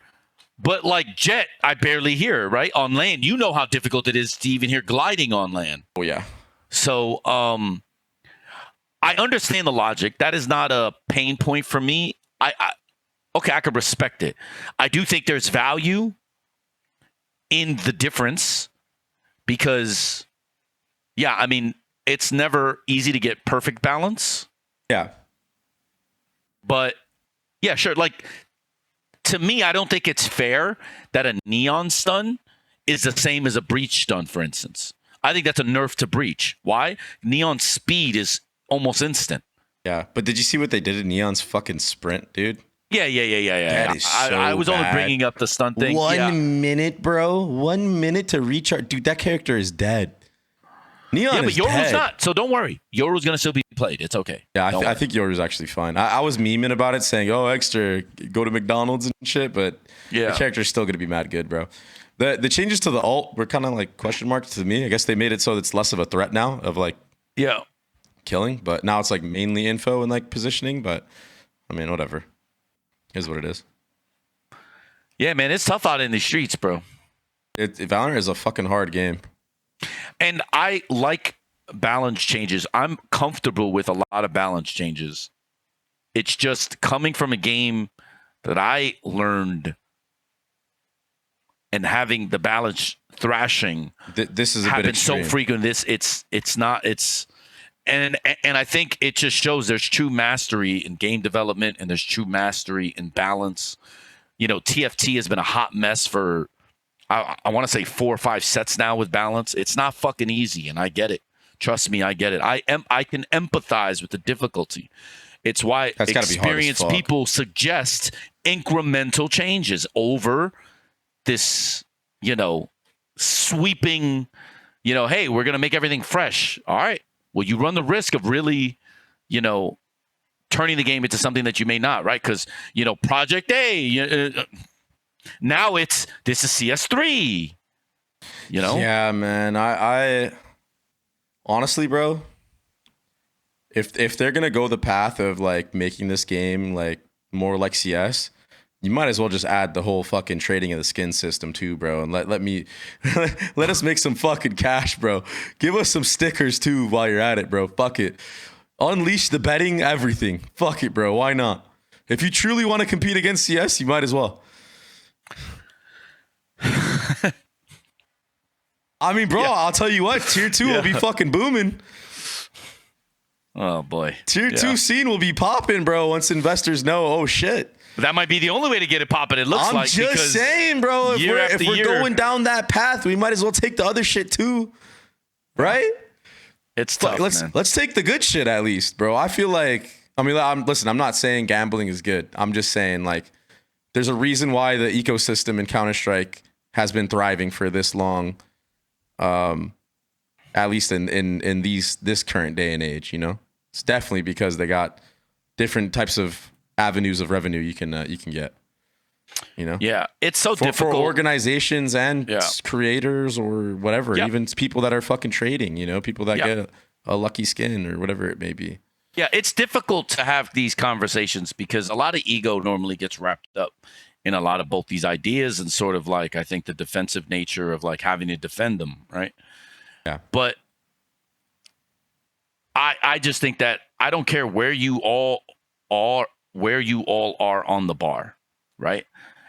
but like Jet, I barely hear right on land. You know how difficult it is to even hear gliding on land. Oh yeah. So I understand the logic. That is not a pain point for me. I could respect it. I do think there's value in the difference because, yeah, I mean, it's never easy to get perfect balance. Yeah. But, yeah, sure. Like, to me, I don't think it's fair that a neon stun is the same as a breach stun, for instance. I think that's a nerf to breach. Why? Neon speed is almost instant. Yeah. But did you see what they did in Neon's fucking sprint, dude? Yeah. That is I was only bad. bringing up the stun thing. 1 minute, bro. 1 minute to recharge. Dude, that character is dead. Neon Yeah, but is Yoru's dead. not. So don't worry. Yoru's going to still be played. It's okay. Yeah, Don't I worry. think yours is actually fine. I was memeing about it, saying, "Oh, extra, go to McDonald's and shit." But Yeah. the character's still gonna be mad good, bro. The changes to the ult were kind of like question marks to me. I guess they made it so it's less of a threat now of like Yeah. killing, but now it's like mainly info and like positioning. But I mean, whatever. Here's what it is. Yeah, man. It's tough out in the streets, bro. Valorant is a fucking hard game. And I like balance changes. I'm comfortable with a lot of balance changes. It's just coming from a game that I learned and having the balance thrashing This is a bit happens so extreme. frequent. And I think it just shows there's true mastery in game development and there's true mastery in balance. You know, TFT has been a hot mess for I want to say 4 or 5 sets now with balance. It's not fucking easy, and I get it. Trust me, I get it. I can empathize with the difficulty. It's why That's gotta be hard as experienced fuck. people suggest incremental changes over this, sweeping, hey, we're going to make everything fresh. All right. Well, you run the risk of really, turning the game into something that you may not, right? Because, Project A, now this is CS3, Yeah, man. I honestly, bro, if they're gonna go the path of like making this game like more like CS, you might as well just add the whole fucking trading of the skin system too, bro. And let me let us make some fucking cash, bro. Give us some stickers too while you're at it, bro. Fuck it. Unleash the betting, everything. Fuck it, bro. Why not? If you truly want to compete against CS, you might as well. I mean, bro, I'll tell you what, tier 2 will be fucking booming. Oh boy. Tier 2 scene will be popping, bro, once investors know, oh shit. That might be the only way to get it popping, it looks I'm like. just saying, bro, if we're going down that path, we might as well take the other shit too. Right? It's tough, man. Let's take the good shit at least, bro. I feel like, listen, I'm not saying gambling is good. I'm just saying, like, there's a reason why the ecosystem in Counter-Strike has been thriving for this long, at least in this current day and age, you know? It's definitely because they got different types of avenues of revenue you can get, you know? Yeah, it's so difficult. For organizations and creators or whatever, even people that are fucking trading, you know, people that get a lucky skin or whatever it may be. Yeah, it's difficult to have these conversations because a lot of ego normally gets wrapped up in a lot of both these ideas and sort of like, I think, the defensive nature of like having to defend them, right? Yeah. But I just think that I don't care where you all are on the bar, right?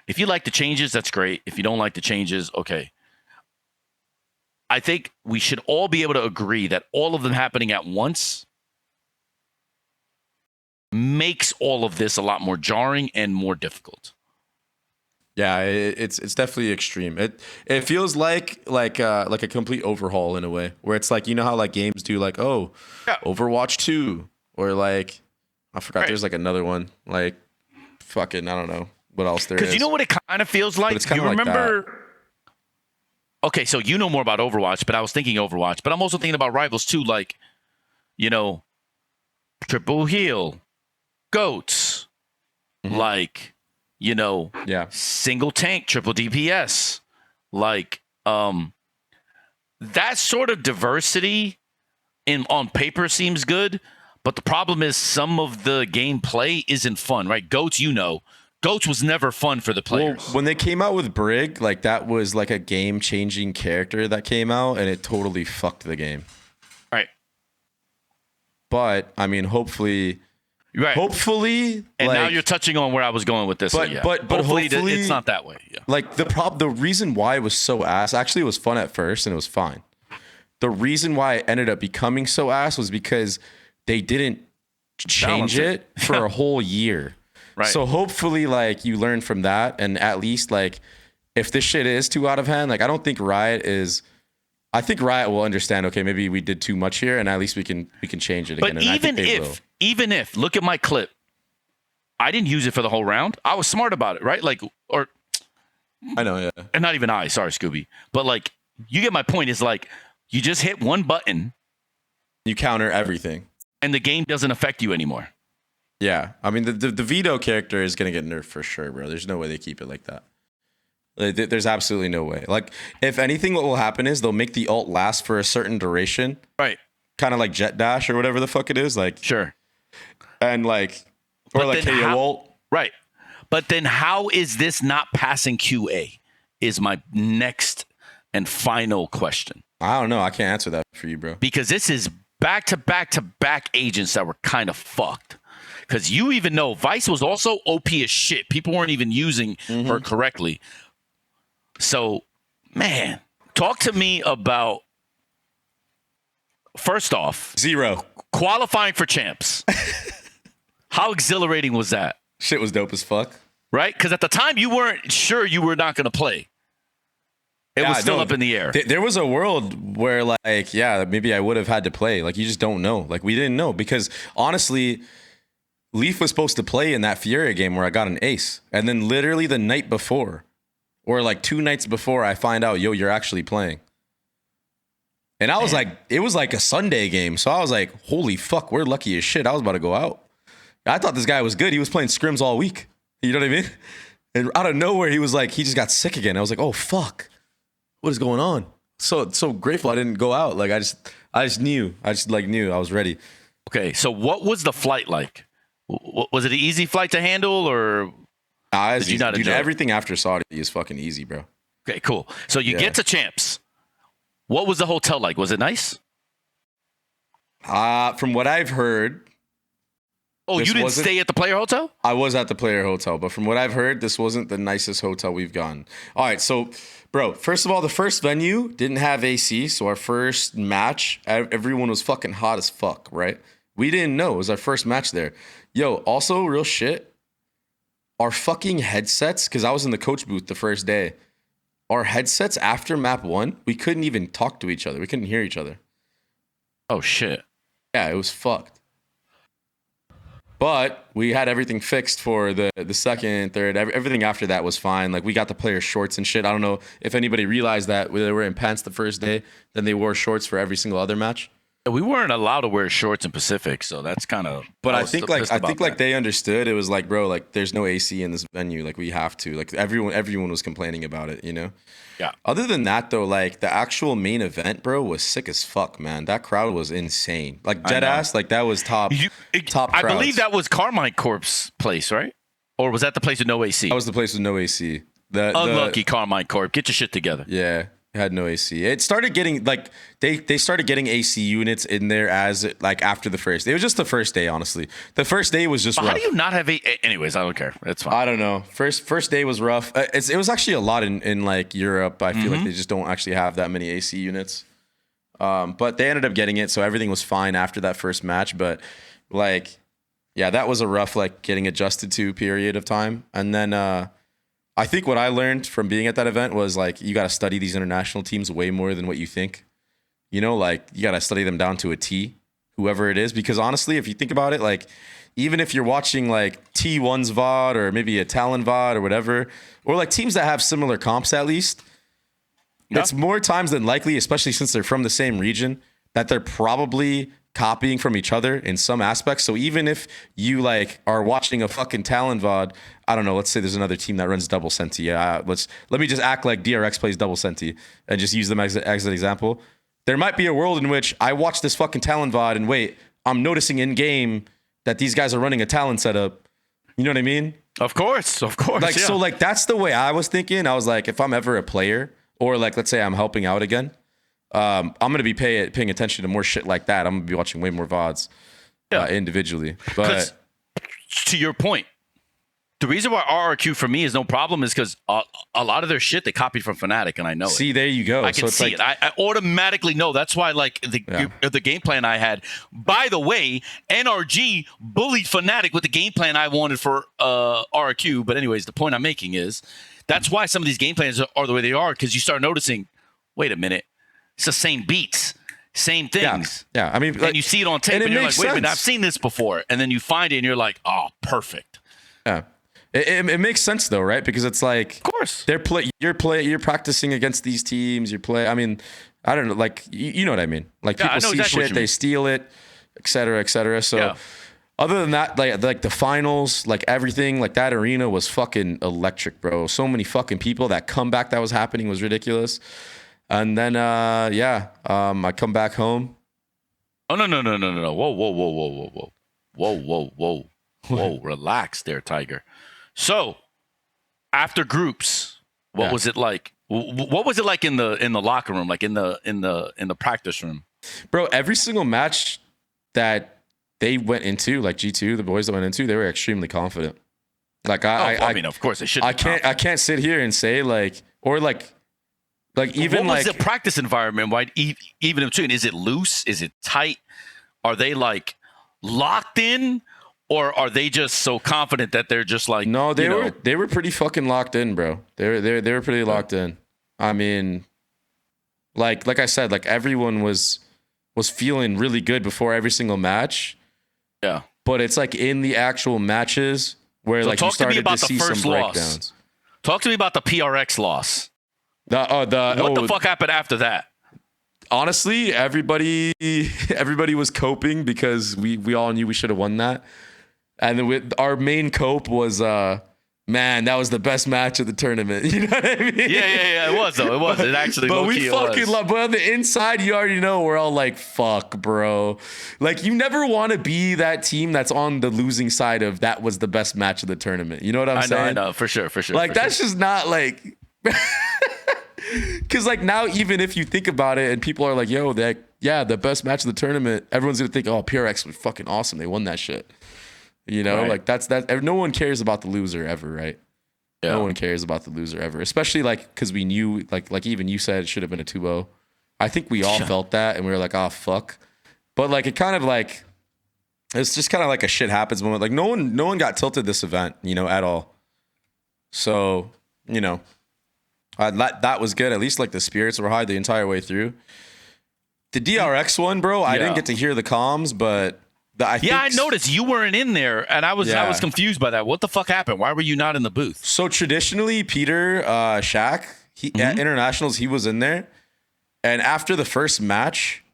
If you like the changes, that's great. If you don't like the changes, okay. I think we should all be able to agree that all of them happening at once makes all of this a lot more jarring and more difficult. Yeah, it's definitely extreme. It feels like a complete overhaul in a way, where it's like, you know how like games do like, Overwatch 2, or like I forgot there's like another one, like fucking I don't know what else there is. Because you know what it kind of feels like? You remember? Like okay, so you know more about Overwatch, but I was thinking Overwatch, but I'm also thinking about Rivals too, like, you know, triple heal, goats, like, you know, single tank, triple DPS, like, that sort of diversity on paper seems good, but the problem is some of the gameplay isn't fun, right? Goats, you know, Goats was never fun for the players. Well, when they came out with Brig, like that was like a game-changing character that came out, and it totally fucked the game. Right. But I mean, hopefully. Right. Hopefully, and now you're touching on where I was going with this. But hopefully it's not that way. Yeah. Like the reason why it was so ass, actually it was fun at first and it was fine. The reason why it ended up becoming so ass was because they didn't change it for a whole year. Right. So hopefully, like, you learn from that, and at least like if this shit is too out of hand, like I think Riot will understand, okay, maybe we did too much here, and at least we can change it again. But and even if, look at my clip, I didn't use it for the whole round. I was smart about it, right? Like, or I know, yeah. And not even sorry, Scooby. But like, you get my point, is like, you just hit one button. You counter everything. And the game doesn't affect you anymore. Yeah. I mean, the Veto character is going to get nerfed for sure, bro. There's no way they keep it like that. There's absolutely no way. Like, if anything, what will happen is they'll make the ult last for a certain duration. Right. Kind of like Jet Dash or whatever the fuck it is. Like, sure. And like, or like KO ult. Right. But then how is this not passing QA is my next and final question. I don't know. I can't answer that for you, bro. Because this is back agents that were kind of fucked. Because you even know Vice was also OP as shit. People weren't even using her correctly. So, man, talk to me about, first off, 0 qualifying for champs. How exhilarating was that? Shit was dope as fuck. Right? Because at the time, you weren't sure you were not going to play. It was still up in the air. There was a world where, like, maybe I would have had to play. Like, you just don't know. Like, we didn't know. Because, honestly, Leaf was supposed to play in that Furia game where I got an ace. And then literally the night before, or like 2 nights before, I find out, yo, you're actually playing. And I was like, it was like a Sunday game. So I was like, holy fuck, we're lucky as shit. I was about to go out. I thought this guy was good. He was playing scrims all week. You know what I mean? And out of nowhere, he was like, he just got sick again. I was like, oh, fuck. What is going on? So grateful I didn't go out. Like, I just knew. I just like knew I was ready. Okay, so what was the flight like? Was it an easy flight to handle, or did you not dude, enjoy it? everything after Saudi is fucking easy, bro. Okay, cool. So you get to Champs. What was the hotel like? Was it nice? From what I've heard. Oh, you didn't stay at the player hotel? I was at the player hotel, but from what I've heard, this wasn't the nicest hotel we've gone. All right, so, bro, first of all, the first venue didn't have AC, so our first match, everyone was fucking hot as fuck, right? We didn't know. It was our first match there. Yo, also, real shit, our fucking headsets, because I was in the coach booth the first day, our headsets after map 1, we couldn't even talk to each other. We couldn't hear each other. Oh, shit. Yeah, it was fucked. But we had everything fixed for the second, third. Everything after that was fine. Like, we got the player shorts and shit. I don't know if anybody realized that they were in pants the first day, then they wore shorts for every single other match. We weren't allowed to wear shorts in Pacific, so that's kind of. But I think they understood. It was like, bro, like there's no AC in this venue. Like, we have to. Like, everyone was complaining about it, you know? Yeah. Other than that, though, like the actual main event, bro, was sick as fuck, man. That crowd was insane. Like, dead ass, like that was top crowds. I believe that was Carmine Corp's place, right? Or was that the place with no AC? That was the place with no AC. Unlucky Carmine Corp. Get your shit together. Yeah. It had no AC. It started getting like they started getting AC units in there as like after the first day. It was just the first day, honestly. The first day was just rough. How do you not have anyways? I don't care. That's fine. I don't know. First day was rough. It was actually a lot in like Europe. I feel like they just don't actually have that many AC units. But they ended up getting it, so everything was fine after that first match. But like, yeah, that was a rough like getting adjusted to period of time. And then I think what I learned from being at that event was like you got to study these international teams way more than what you think. You know, like you got to study them down to a T, whoever it is. Because honestly, if you think about it, like even if you're watching like T1's VOD or maybe a Talon VOD or whatever, or like teams that have similar comps at least, it's more times than likely, especially since they're from the same region, that they're probably copying from each other in some aspects. So even if you like are watching a fucking Talon VOD, I don't know, let's say there's another team that runs double senti. Yeah, let me just act like DRX plays double senti and just use them as an example. There might be a world in which I watch this fucking Talon VOD and wait, I'm noticing in game that these guys are running a Talon setup. You know what I mean? Of course. Like, yeah. So like that's the way I was thinking. I was like, if I'm ever a player or like, let's say I'm helping out again, I'm going to be paying attention to more shit like that. I'm going to be watching way more VODs individually. But to your point, the reason why RRQ for me is no problem is because a lot of their shit they copied from Fnatic, and I know See, there you go. I can see it. I automatically know. That's why, like, the game plan I had. By the way, NRG bullied Fnatic with the game plan I wanted for RRQ. But anyways, the point I'm making is that's why some of these game plans are the way they are, because you start noticing, wait a minute, it's the same beats, same things. Yeah. I mean, and you see it on tape, and you're like, wait a minute, I've seen this before. And then you find it, and you're like, oh, perfect. Yeah. It makes sense though, right? Because it's like, of course, you're practicing against these teams. I mean, I don't know, like you know what I mean. Like people see exactly shit, they steal it, et cetera, et cetera. So other than that, like the finals, like everything, like that arena was fucking electric, bro. So many fucking people. That comeback that was happening was ridiculous. And then I come back home. Oh no! Whoa! Relax, there, Tiger. So, after groups, what was it like? What was it like in the locker room, like in the practice room? Bro, every single match that they went into, like G2, the boys that went into, they were extremely confident. Like I mean, of course they should. I can't sit here and say like even what was the practice environment? Why even in between? Is it loose? Is it tight? Are they like locked in? Or are they just so confident that they're just like they were pretty fucking locked in, bro. They were pretty locked in. I mean, like I said, like everyone was feeling really good before every single match. Yeah. But it's like in the actual matches where like you started to see some breakdowns. Talk to me about the PRX loss. What the fuck happened after that? Honestly, everybody was coping because we all knew we should have won that. And our main cope was Man, that was the best match of the tournament. You know what I mean? Yeah. It was though. It was. It actually. But low-key we it fucking was. love. But on the inside, you already know we're all like, "Fuck, bro." Like you never want to be that team that's on the losing side of that was the best match of the tournament. You know what I'm saying? I know, for sure. Like that's just not like. Because like now, even if you think about it, and people are like, "Yo, the best match of the tournament," everyone's gonna think, "Oh, PRX was fucking awesome. They won that shit." You know, Right. like that's that. No one cares about the loser ever, right? Yeah. No one cares about the loser ever, especially like because we knew, like even you said, it should have been a 2-0. I think we all felt that, and we were like, "Oh fuck," but like it kind of like it's just kind of like a shit happens moment. Like no one got tilted this event, you know, at all. So you know. That was good. At least like the spirits were high the entire way through. The DRX one, bro, I didn't get to hear the comms, but I noticed you weren't in there, and I was confused by that. What the fuck happened? Why were you not in the booth? So traditionally, Peter Shaq, at internationals, he was in there, and after the first match,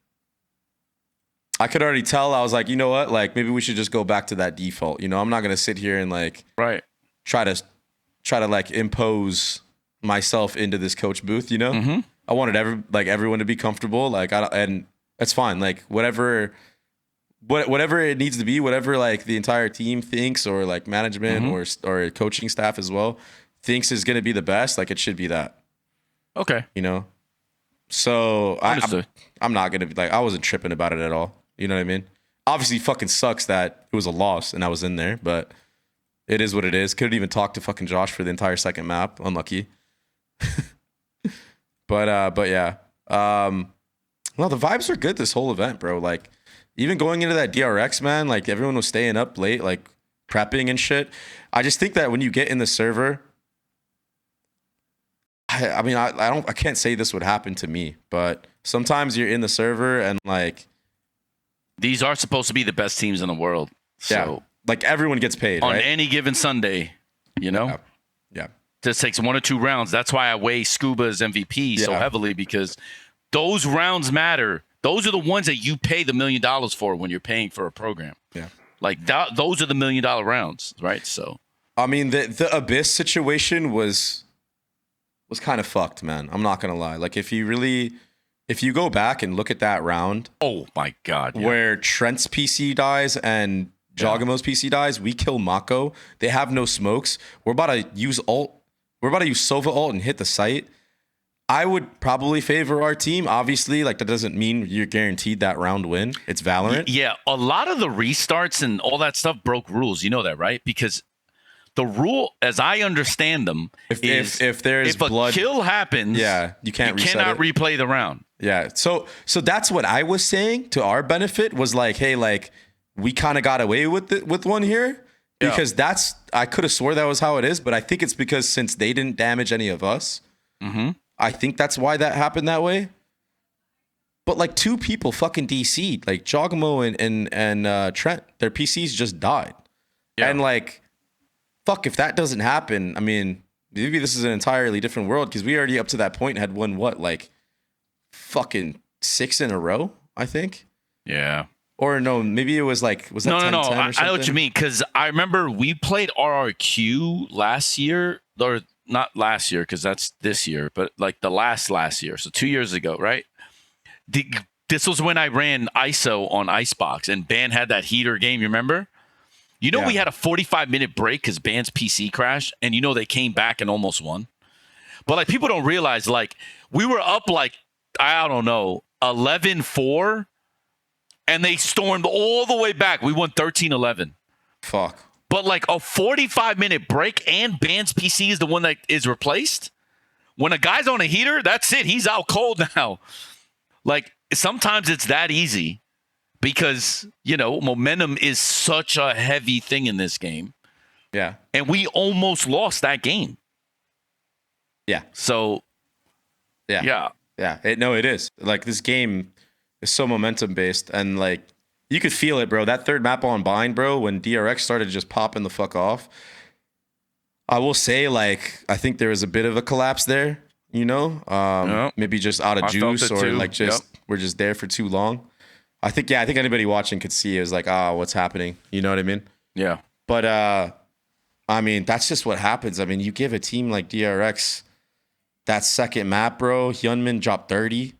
I could already tell. I was like, you know what? Like maybe we should just go back to that default. You know, I'm not gonna sit here and like try to like impose myself into this coach booth, you know. I wanted everyone to be comfortable, like and that's fine, like whatever it needs to be, whatever like the entire team thinks, or like management or coaching staff as well thinks is going to be the best, like it should be that. Okay. You know, so I'm not gonna be like, I wasn't tripping about it at all, you know what I mean? Obviously fucking sucks that it was a loss and I was in there, but it is what it is. Couldn't even talk to fucking Josh for the entire second map, unlucky. but yeah. Well, the vibes are good this whole event, bro. Like even going into that DRX, man, like everyone was staying up late, like prepping and shit. I just think that when you get in the server, I mean, I can't say this would happen to me, but sometimes you're in the server and like these are supposed to be the best teams in the world. So yeah, like everyone gets paid on right? any given Sunday, you know? Yeah. Just takes 1 or 2 rounds. That's why I weigh Skuba's MVP so heavily, because those rounds matter. Those are the ones that you pay the $1 million for when you're paying for a program. Yeah. Like those are the $1 million rounds, right? So, I mean, the Abyss situation was kind of fucked, man. I'm not going to lie. Like if you go back and look at that round. Oh my God. Yeah. Where Trent's PC dies and Jogamo's PC dies, we kill Mako. They have no smokes. We're about to use ult. We're about to use Sova ult and hit the site. I would probably favor our team. Obviously, like that doesn't mean you're guaranteed that round win. It's Valorant. Yeah, a lot of the restarts and all that stuff broke rules. You know that, right? Because the rule, as I understand them, is if there's blood, a kill happens, you cannot replay the round. Yeah, so that's what I was saying to our benefit was like, hey, like we kind of got away with one here. Because I could have swore that was how it is, but I think it's because since they didn't damage any of us, I think that's why that happened that way. But like 2 people fucking DC'd, like Jogamo and Trent, their PCs just died. Yeah. And like, fuck, if that doesn't happen, I mean, maybe this is an entirely different world because we already up to that point had won what, like fucking 6 in a row, I think. Yeah. Or no, maybe it was like, was that no. 10-10 or something? I know what you mean, because I remember we played RRQ last year, or not last year, because that's this year, but like the last year, so 2 years ago, right? This was when I ran ISO on Icebox, and Ban had that heater game, you remember? You know, we had a 45-minute break because Ban's PC crashed, and you know they came back and almost won. But like people don't realize, like we were up like, I don't know, 11-4, and they stormed all the way back. We won 13-11. Fuck. But like a 45-minute break and Ban's PC is the one that is replaced. When a guy's on a heater, that's it. He's out cold now. Like sometimes it's that easy because, you know, momentum is such a heavy thing in this game. Yeah. And we almost lost that game. Yeah. So, yeah. It is. Like this game is so momentum based, and like you could feel it, bro. That third map on Bind, bro, when DRX started just popping the fuck off. I will say, like, I think there was a bit of a collapse there, you know? Maybe just out of juice or like just we're just there for too long. I think anybody watching could see it was like, what's happening? You know what I mean? Yeah. But I mean, that's just what happens. I mean, you give a team like DRX that second map, bro. Hyunmin dropped 30.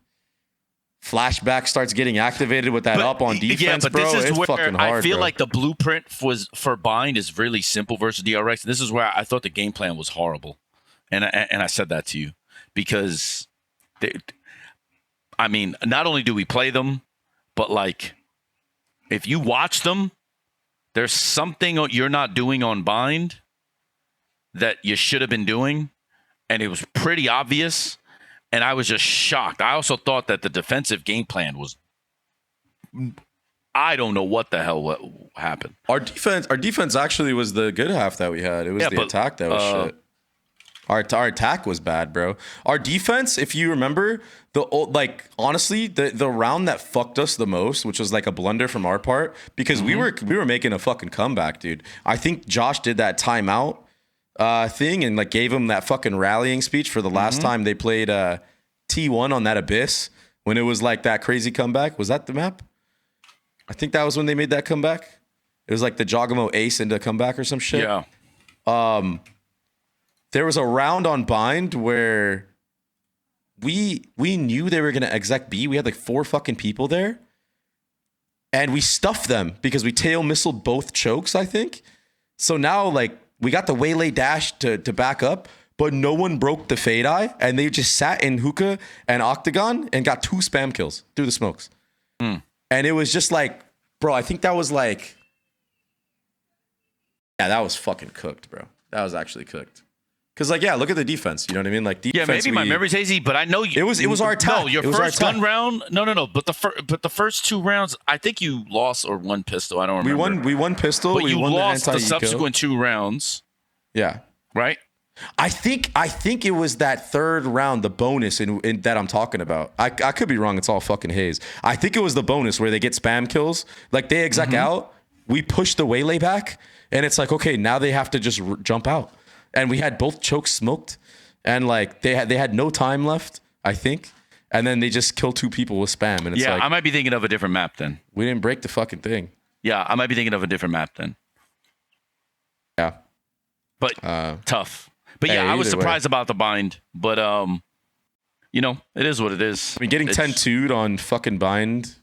Flashback starts getting activated with that up on defense, yeah, but bro. this is it's where fucking hard, I feel bro. like the blueprint for Bind is really simple versus DRX. This is where I thought the game plan was horrible, and I said that to you because, I mean, not only do we play them, but like if you watch them, there's something you're not doing on Bind that you should have been doing, and it was pretty obvious. And I was just shocked. I also thought that the defensive game plan was, I don't know what the hell what happened. Our defense actually was the good half that we had. It was the attack that was shit. Our attack was bad, bro. Our defense, if you remember, honestly, the round that fucked us the most, which was like a blunder from our part, because we were making a fucking comeback, dude. I think Josh did that timeout thing and like gave him that fucking rallying speech for the last time they played T1 on that Abyss when it was like that crazy comeback. Was that the map? I think that was when they made that comeback. It was like the Jogamo ace into comeback or some shit. Yeah. There was a round on Bind where we knew they were gonna exec B. We had like 4 fucking people there, and we stuffed them because we tail missiled both chokes, I think. So now like we got the waylay dash to back up, but no one broke the fade eye, and they just sat in hookah and octagon and got 2 spam kills through the smokes. And it was just like, bro, I think that was like, yeah, that was fucking cooked, bro. That was actually cooked. Cause like, yeah, look at the defense. You know what I mean? Like defense. Yeah, maybe my memory's hazy, but I know it was our attack. No, your first gun round. No. But the first 2 rounds, I think you lost or won pistol. I don't remember. We won pistol. But we you won lost the anti-eco. subsequent 2 rounds. Yeah. Right. I think it was that 3rd round, the bonus in that I'm talking about. I could be wrong. It's all fucking haze. I think it was the bonus where they get spam kills. Like they exec out. We push the waylay back, and it's like, okay, now they have to just jump out. And we had both chokes smoked, and like they had no time left, I think. And then they just kill 2 people with spam, and it's like, I might be thinking of a different map then. We didn't break the fucking thing. Yeah, I might be thinking of a different map then. Yeah, but tough. But yeah, I was surprised about the Bind. But you know, it is what it is. I mean, getting 10-2'd on fucking Bind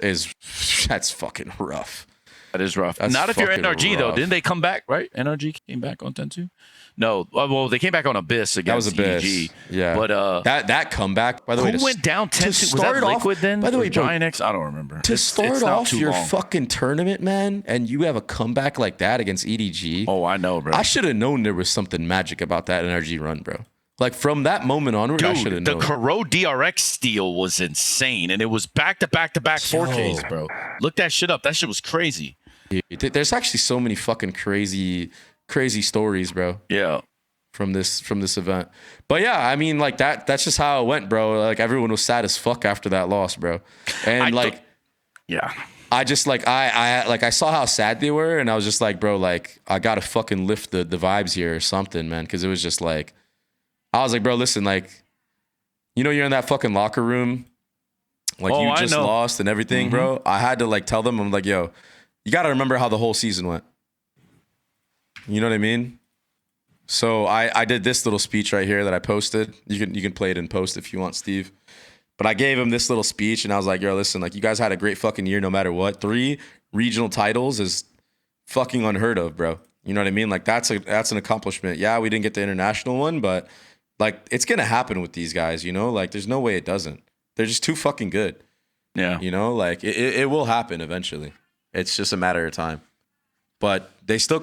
that's fucking rough. That is rough. That's not if you're NRG rough. though. Didn't they come back? Right? NRG came back on 10-2. No, well, they came back on Abyss against EDG. Yeah, but that comeback, by the way, who went down 10-2? Was that Liquid then? By the way, Giant X, I don't remember. To start off your fucking tournament, man, and you have a comeback like that against EDG. Oh, I know, bro. I should have known there was something magic about that NRG run, bro. Like from that moment onward, I should have known. The Karo DRX steal was insane, and it was back-to-back 4Ks, bro. Look that shit up. That shit was crazy. There's actually so many fucking crazy stories, bro. Yeah. From this event. But yeah, I mean, like that's just how it went, bro. Like everyone was sad as fuck after that loss, bro. And I just like I saw how sad they were, and I was just like, bro, like I gotta fucking lift the vibes here or something, man. Cause it was just like, I was like, bro, listen, like, you know, you're in that fucking locker room, like you just lost and everything, bro. I had to like tell them, I'm like, yo, you gotta remember how the whole season went. You know what I mean? So I did this little speech right here that I posted. You can play it in post if you want, Steve. But I gave him this little speech, and I was like, yo, listen, like you guys had a great fucking year no matter what. 3 regional titles is fucking unheard of, bro. You know what I mean? Like that's an accomplishment. Yeah, we didn't get the international one, but like it's gonna happen with these guys, you know? Like there's no way it doesn't. They're just too fucking good. Yeah. You know, like it will happen eventually. It's just a matter of time. But they still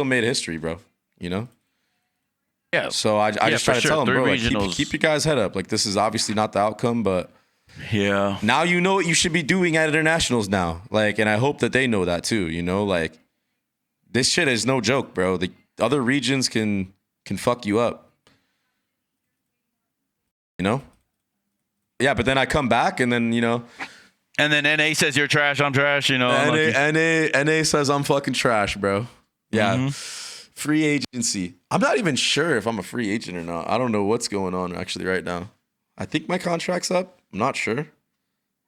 made history, bro. You know? Yeah. So I just try to tell them, bro, like, keep your guys' head up. Like this is obviously not the outcome, but yeah. Now you know what you should be doing at internationals now. Like, and I hope that they know that too, you know? Like this shit is no joke, bro. The other regions can fuck you up. You know? Yeah, but then I come back and then, you know. And then NA says you're trash, I'm trash, you know. NA says I'm fucking trash, bro. Yeah. Free agency. I'm not even sure if I'm a free agent or not. I don't know what's going on actually right now. I think my contract's up. I'm not sure.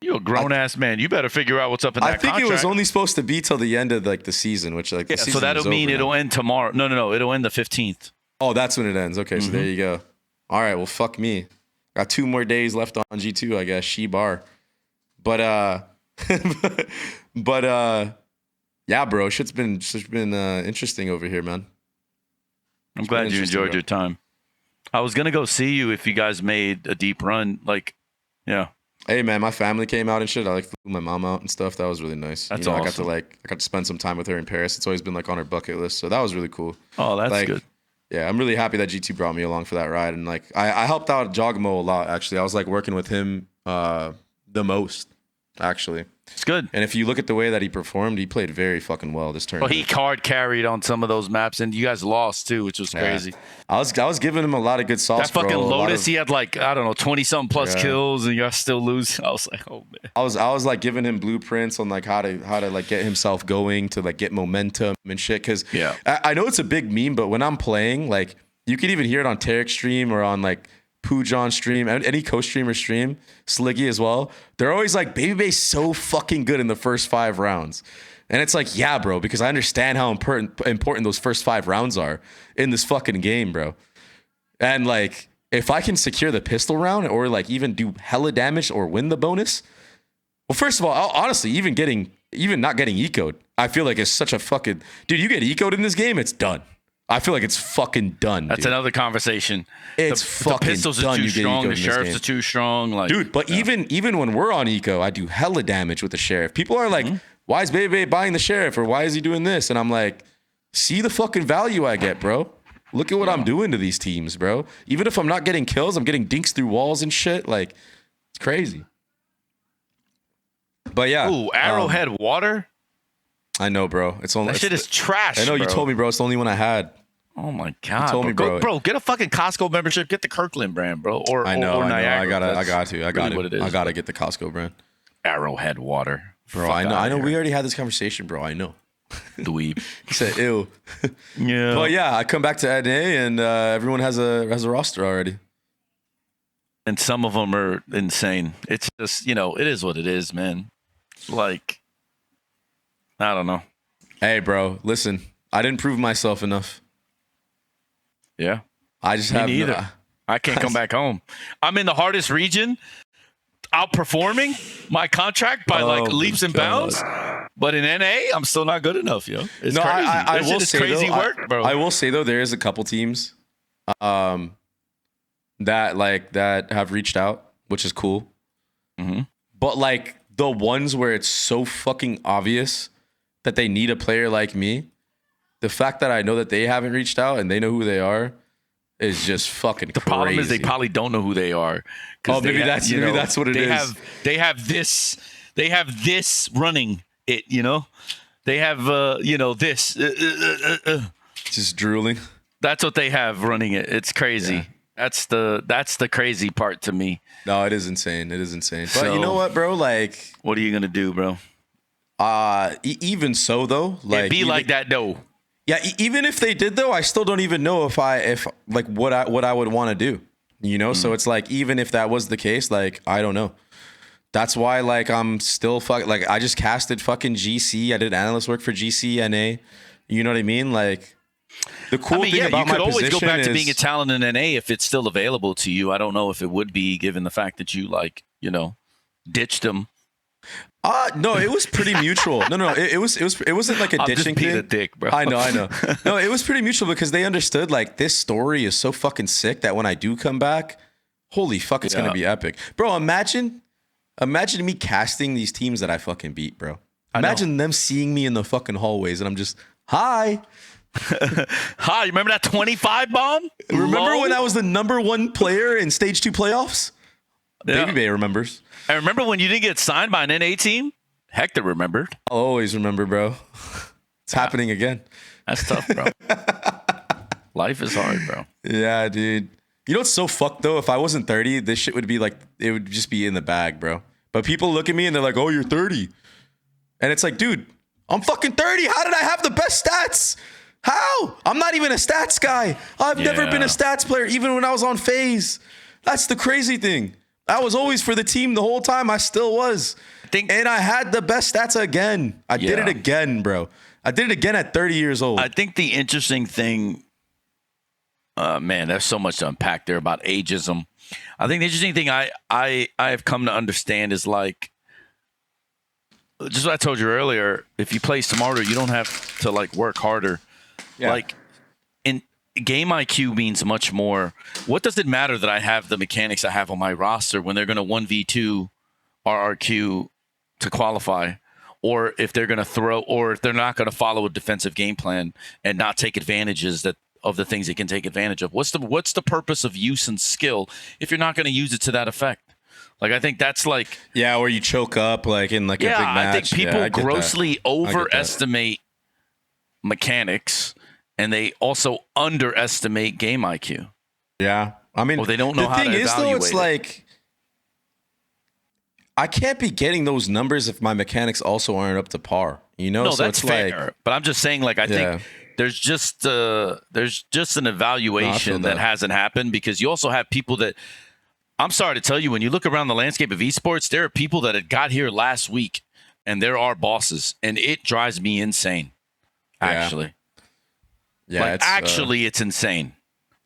You're a grown ass man. You better figure out what's up in that contract. I think it was only supposed to be till the end of like the season, which like the season so that'll mean now. it'll end tomorrow. No, it'll end the 15th. Oh, that's when it ends. Okay, so there you go. All right, well, fuck me. Got 2 more days left on G2, I guess. Bar. But yeah, bro, shit's been interesting over here, man. I'm glad you enjoyed your time. I was gonna go see you if you guys made a deep run. Like, yeah. Hey man, my family came out and shit. I like flew my mom out and stuff. That was really nice. That's awesome. I got to spend some time with her in Paris. It's always been like on her bucket list, so that was really cool. Oh, that's good. Yeah, I'm really happy that G2 brought me along for that ride, and like I helped out Jogmo a lot actually. I was like working with him the most actually. It's good. And if you look at the way that he performed, he played very fucking well this tournament. Well, he card carried on some of those maps, and you guys lost too, which was crazy. I was giving him a lot of good sauce. That fucking Lotus, he had like, I don't know, 20-something plus kills, and you're still losing. I was like, oh man. I was like giving him blueprints on like how to like get himself going to like get momentum and shit. Because I know it's a big meme, but when I'm playing, like you can even hear it on Tarek's stream or on like Poojon stream, any co-streamer stream, Sliggy as well. They're always like, Babybay's so fucking good in the first 5 rounds. And it's like, yeah, bro, because I understand how important those first 5 rounds are in this fucking game, bro. And like, if I can secure the pistol round or like even do hella damage or win the bonus, well, first of all, honestly, even not getting eco'd, I feel like it's such a fucking, dude, you get eco'd in this game, it's done. I feel like it's fucking done. That's another conversation. It's fucking the pistols done. are too strong. The sheriffs are too strong. Like, dude, but even when we're on eco, I do hella damage with the sheriff. People are like, why is Babybay buying the sheriff? Or why is he doing this? And I'm like, see the fucking value I get, bro. Look at what I'm doing to these teams, bro. Even if I'm not getting kills, I'm getting dinks through walls and shit. Like, it's crazy. But yeah. Ooh, Arrowhead water? I know, bro. That shit is trash. I know, you told me, bro. It's the only one I had. Oh my god! You told me, bro. Get a fucking Costco membership. Get the Kirkland brand, bro. Or I know. Niagara. I got to. I gotta get the Costco brand. Arrowhead water, bro. I know. We already had this conversation, bro. I know. Dweeb. He said, "Ew." Yeah. But yeah, I come back to NA and everyone has a roster already. And some of them are insane. It's just, it is what it is, man. Like, I don't know. Hey, bro. Listen, I didn't prove myself enough. Yeah. I just Me neither. I can't come back home. I'm in the hardest region, outperforming my contract by leaps and bounds. But in NA, I'm still not good enough, yo. It's crazy. I will say crazy though, work, bro. I will say though, there is a couple teams that have reached out, which is cool. Mm-hmm. But like the ones where it's so fucking obvious that they need a player like me, the fact that I know that they haven't reached out and they know who they are is just fucking crazy. The problem is they probably don't know who they are. Oh, maybe that's what it is. They have this running it, They have this. Just drooling. That's what they have running it. It's crazy. Yeah. That's the crazy part to me. No, it is insane. But you know what, bro? Like, what are you gonna do, bro? Even so, though, like, it'd be like that, though. Yeah, even if they did, though, I still don't even know if what I would want to do. So it's like, even if that was the case, like, I don't know. That's why, like, I'm still like, I just casted fucking GC. I did analyst work for GC NA. You know what I mean? Like, the cool thing about my position is, you could always go back to being a talent in NA if it's still available to you. I don't know if it would be, given the fact that you ditched them. No, it was pretty mutual. No, it wasn't like a ditching just being thing. a dick, bro. I know. No, it was pretty mutual because they understood like this story is so fucking sick that when I do come back, holy fuck, it's gonna be epic, bro. Imagine me casting these teams that I fucking beat, bro. Imagine them seeing me in the fucking hallways and I'm just, hi. Hi, you remember that 25 bomb? Remember when I was the #1 player in stage 2 playoffs? Yeah. Babybay remembers. I remember when you didn't get signed by an NA team? Hector remembered. I'll always remember, bro. It's happening again. That's tough, bro. Life is hard, bro. Yeah, dude. You know what's so fucked, though? If I wasn't 30, this shit would be like, it would just be in the bag, bro. But people look at me and they're like, oh, you're 30. And it's like, dude, I'm fucking 30. How did I have the best stats? How? I'm not even a stats guy. I've never been a stats player, even when I was on FaZe. That's the crazy thing. I was always for the team the whole time. I still was. And I had the best stats again. I did it again, bro. I did it again at 30 years old. I think the interesting thing, man, there's so much to unpack there about ageism. I think the interesting thing I have come to understand is like, just what I told you earlier, if you play smarter, you don't have to like work harder. Yeah. Like in game IQ means much more. What does it matter that I have the mechanics I have on my roster when they're going to 1v2 RRQ to qualify, or if they're going to throw, or if they're not going to follow a defensive game plan and not take advantages of the things they can take advantage of? What's the purpose of use and skill if you're not going to use it to that effect? Like, I think that's like... Yeah, where you choke up like in like a big match. I think people grossly overestimate mechanics, and they also underestimate game IQ. Yeah. I mean, well, they don't know how to evaluate it. The thing is, though, it's like... I can't be getting those numbers if my mechanics also aren't up to par. You know? No, so that's it's fair. Like, but I'm just saying, like, I think... There's just an evaluation that hasn't happened, because you also have people that... I'm sorry to tell you, when you look around the landscape of esports, there are people that had got here last week, and there are bosses, and it drives me insane. Actually, yeah, it's insane.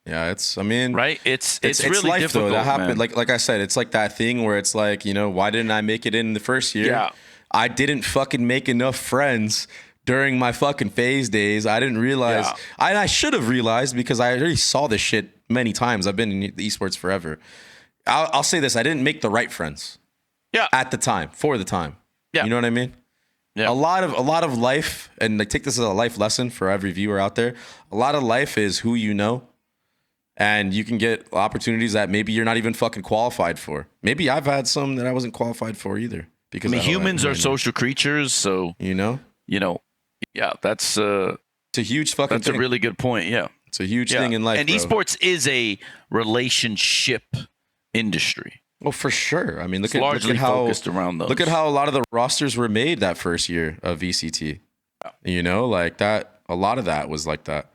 Yeah, it's. I mean, right? It's really life, difficult. Though. That happened. Man. Like I said, it's like that thing where it's like, you know, why didn't I make it in the first year? Yeah, I didn't fucking make enough friends during my fucking phase days. I didn't realize. Yeah. I should have realized, because I already saw this shit many times. I've been in the esports forever. I'll say this: I didn't make the right friends. Yeah. At the time, for the time. Yeah. You know what I mean? Yeah. A lot of life, and I take this as a life lesson for every viewer out there. A lot of life is who you know, and you can get opportunities that maybe you're not even fucking qualified for. Maybe I've had some that I wasn't qualified for either. Because humans are social creatures, so yeah, that's it's a huge fucking. That's a really good point. Yeah, it's a huge thing in life. And esports is a relationship industry. Well, for sure. I mean, look at how focused around those. Look at how a lot of the rosters were made that first year of VCT. You know, like that. A lot of that was like that.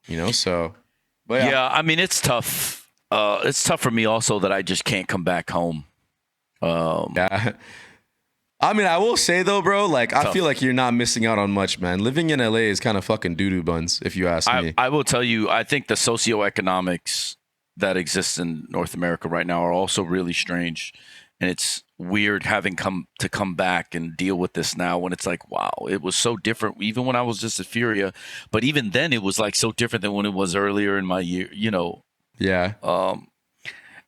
You know, so. But yeah, I mean, it's tough. It's tough for me also that I just can't come back home. Yeah. I mean, I will say though, bro, like tough. I feel like you're not missing out on much, man. Living in LA is kind of fucking doo-doo buns, if you ask me. I will tell you, I think the socioeconomics that exists in North America right now are also really strange, and it's weird having come back and deal with this now, when it's like, wow, it was so different even when I was just at Furia, but even then it was like so different than when it was earlier in my year, you know. Yeah.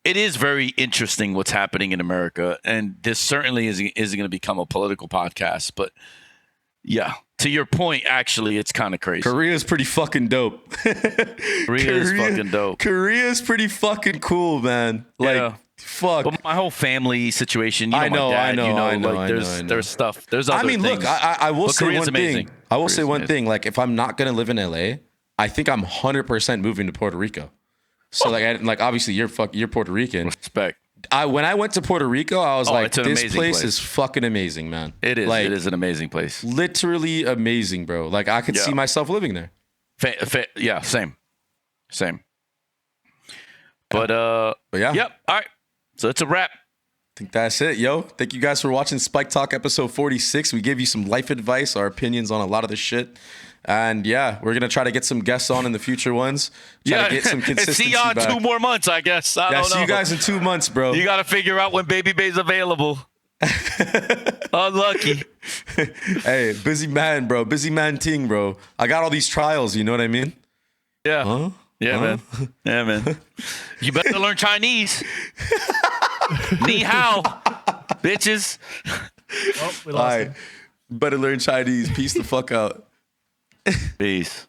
It is very interesting what's happening in America, and this certainly isn't going to become a political podcast, but yeah, to your point, actually, it's kind of crazy. Korea's pretty fucking dope. Korea's fucking dope. Korea's pretty fucking cool, man. Like, fuck. But my whole family situation, you know, I know. There's stuff. There's other things. Look, I will say Korea's one amazing. thing. I will say one thing. Like, if I'm not gonna live in LA, I think I'm 100% moving to Puerto Rico. So like obviously you're Puerto Rican. Respect. When I went to Puerto Rico, I was like, this place is fucking amazing, man. It is. Like, it is an amazing place. Literally amazing, bro. Like, I could see myself living there. Yeah, same. But yeah. Yep. All right. So it's a wrap. I think that's it, yo. Thank you guys for watching SpikeTalk episode 46. We gave you some life advice, our opinions on a lot of the shit. And yeah, we're gonna try to get some guests on in the future ones. Try to get some consistency see y'all in back. 2 more months, I guess. I don't know. See you guys in 2 months, bro. You got to figure out when Babybay's available. Unlucky. Hey, busy man, bro. Busy man ting, bro. I got all these trials. You know what I mean? Yeah. Huh? Yeah, man. Yeah, man. You better learn Chinese. Ni hao, bitches. Well, we lost him. Better learn Chinese. Peace the fuck out. Peace.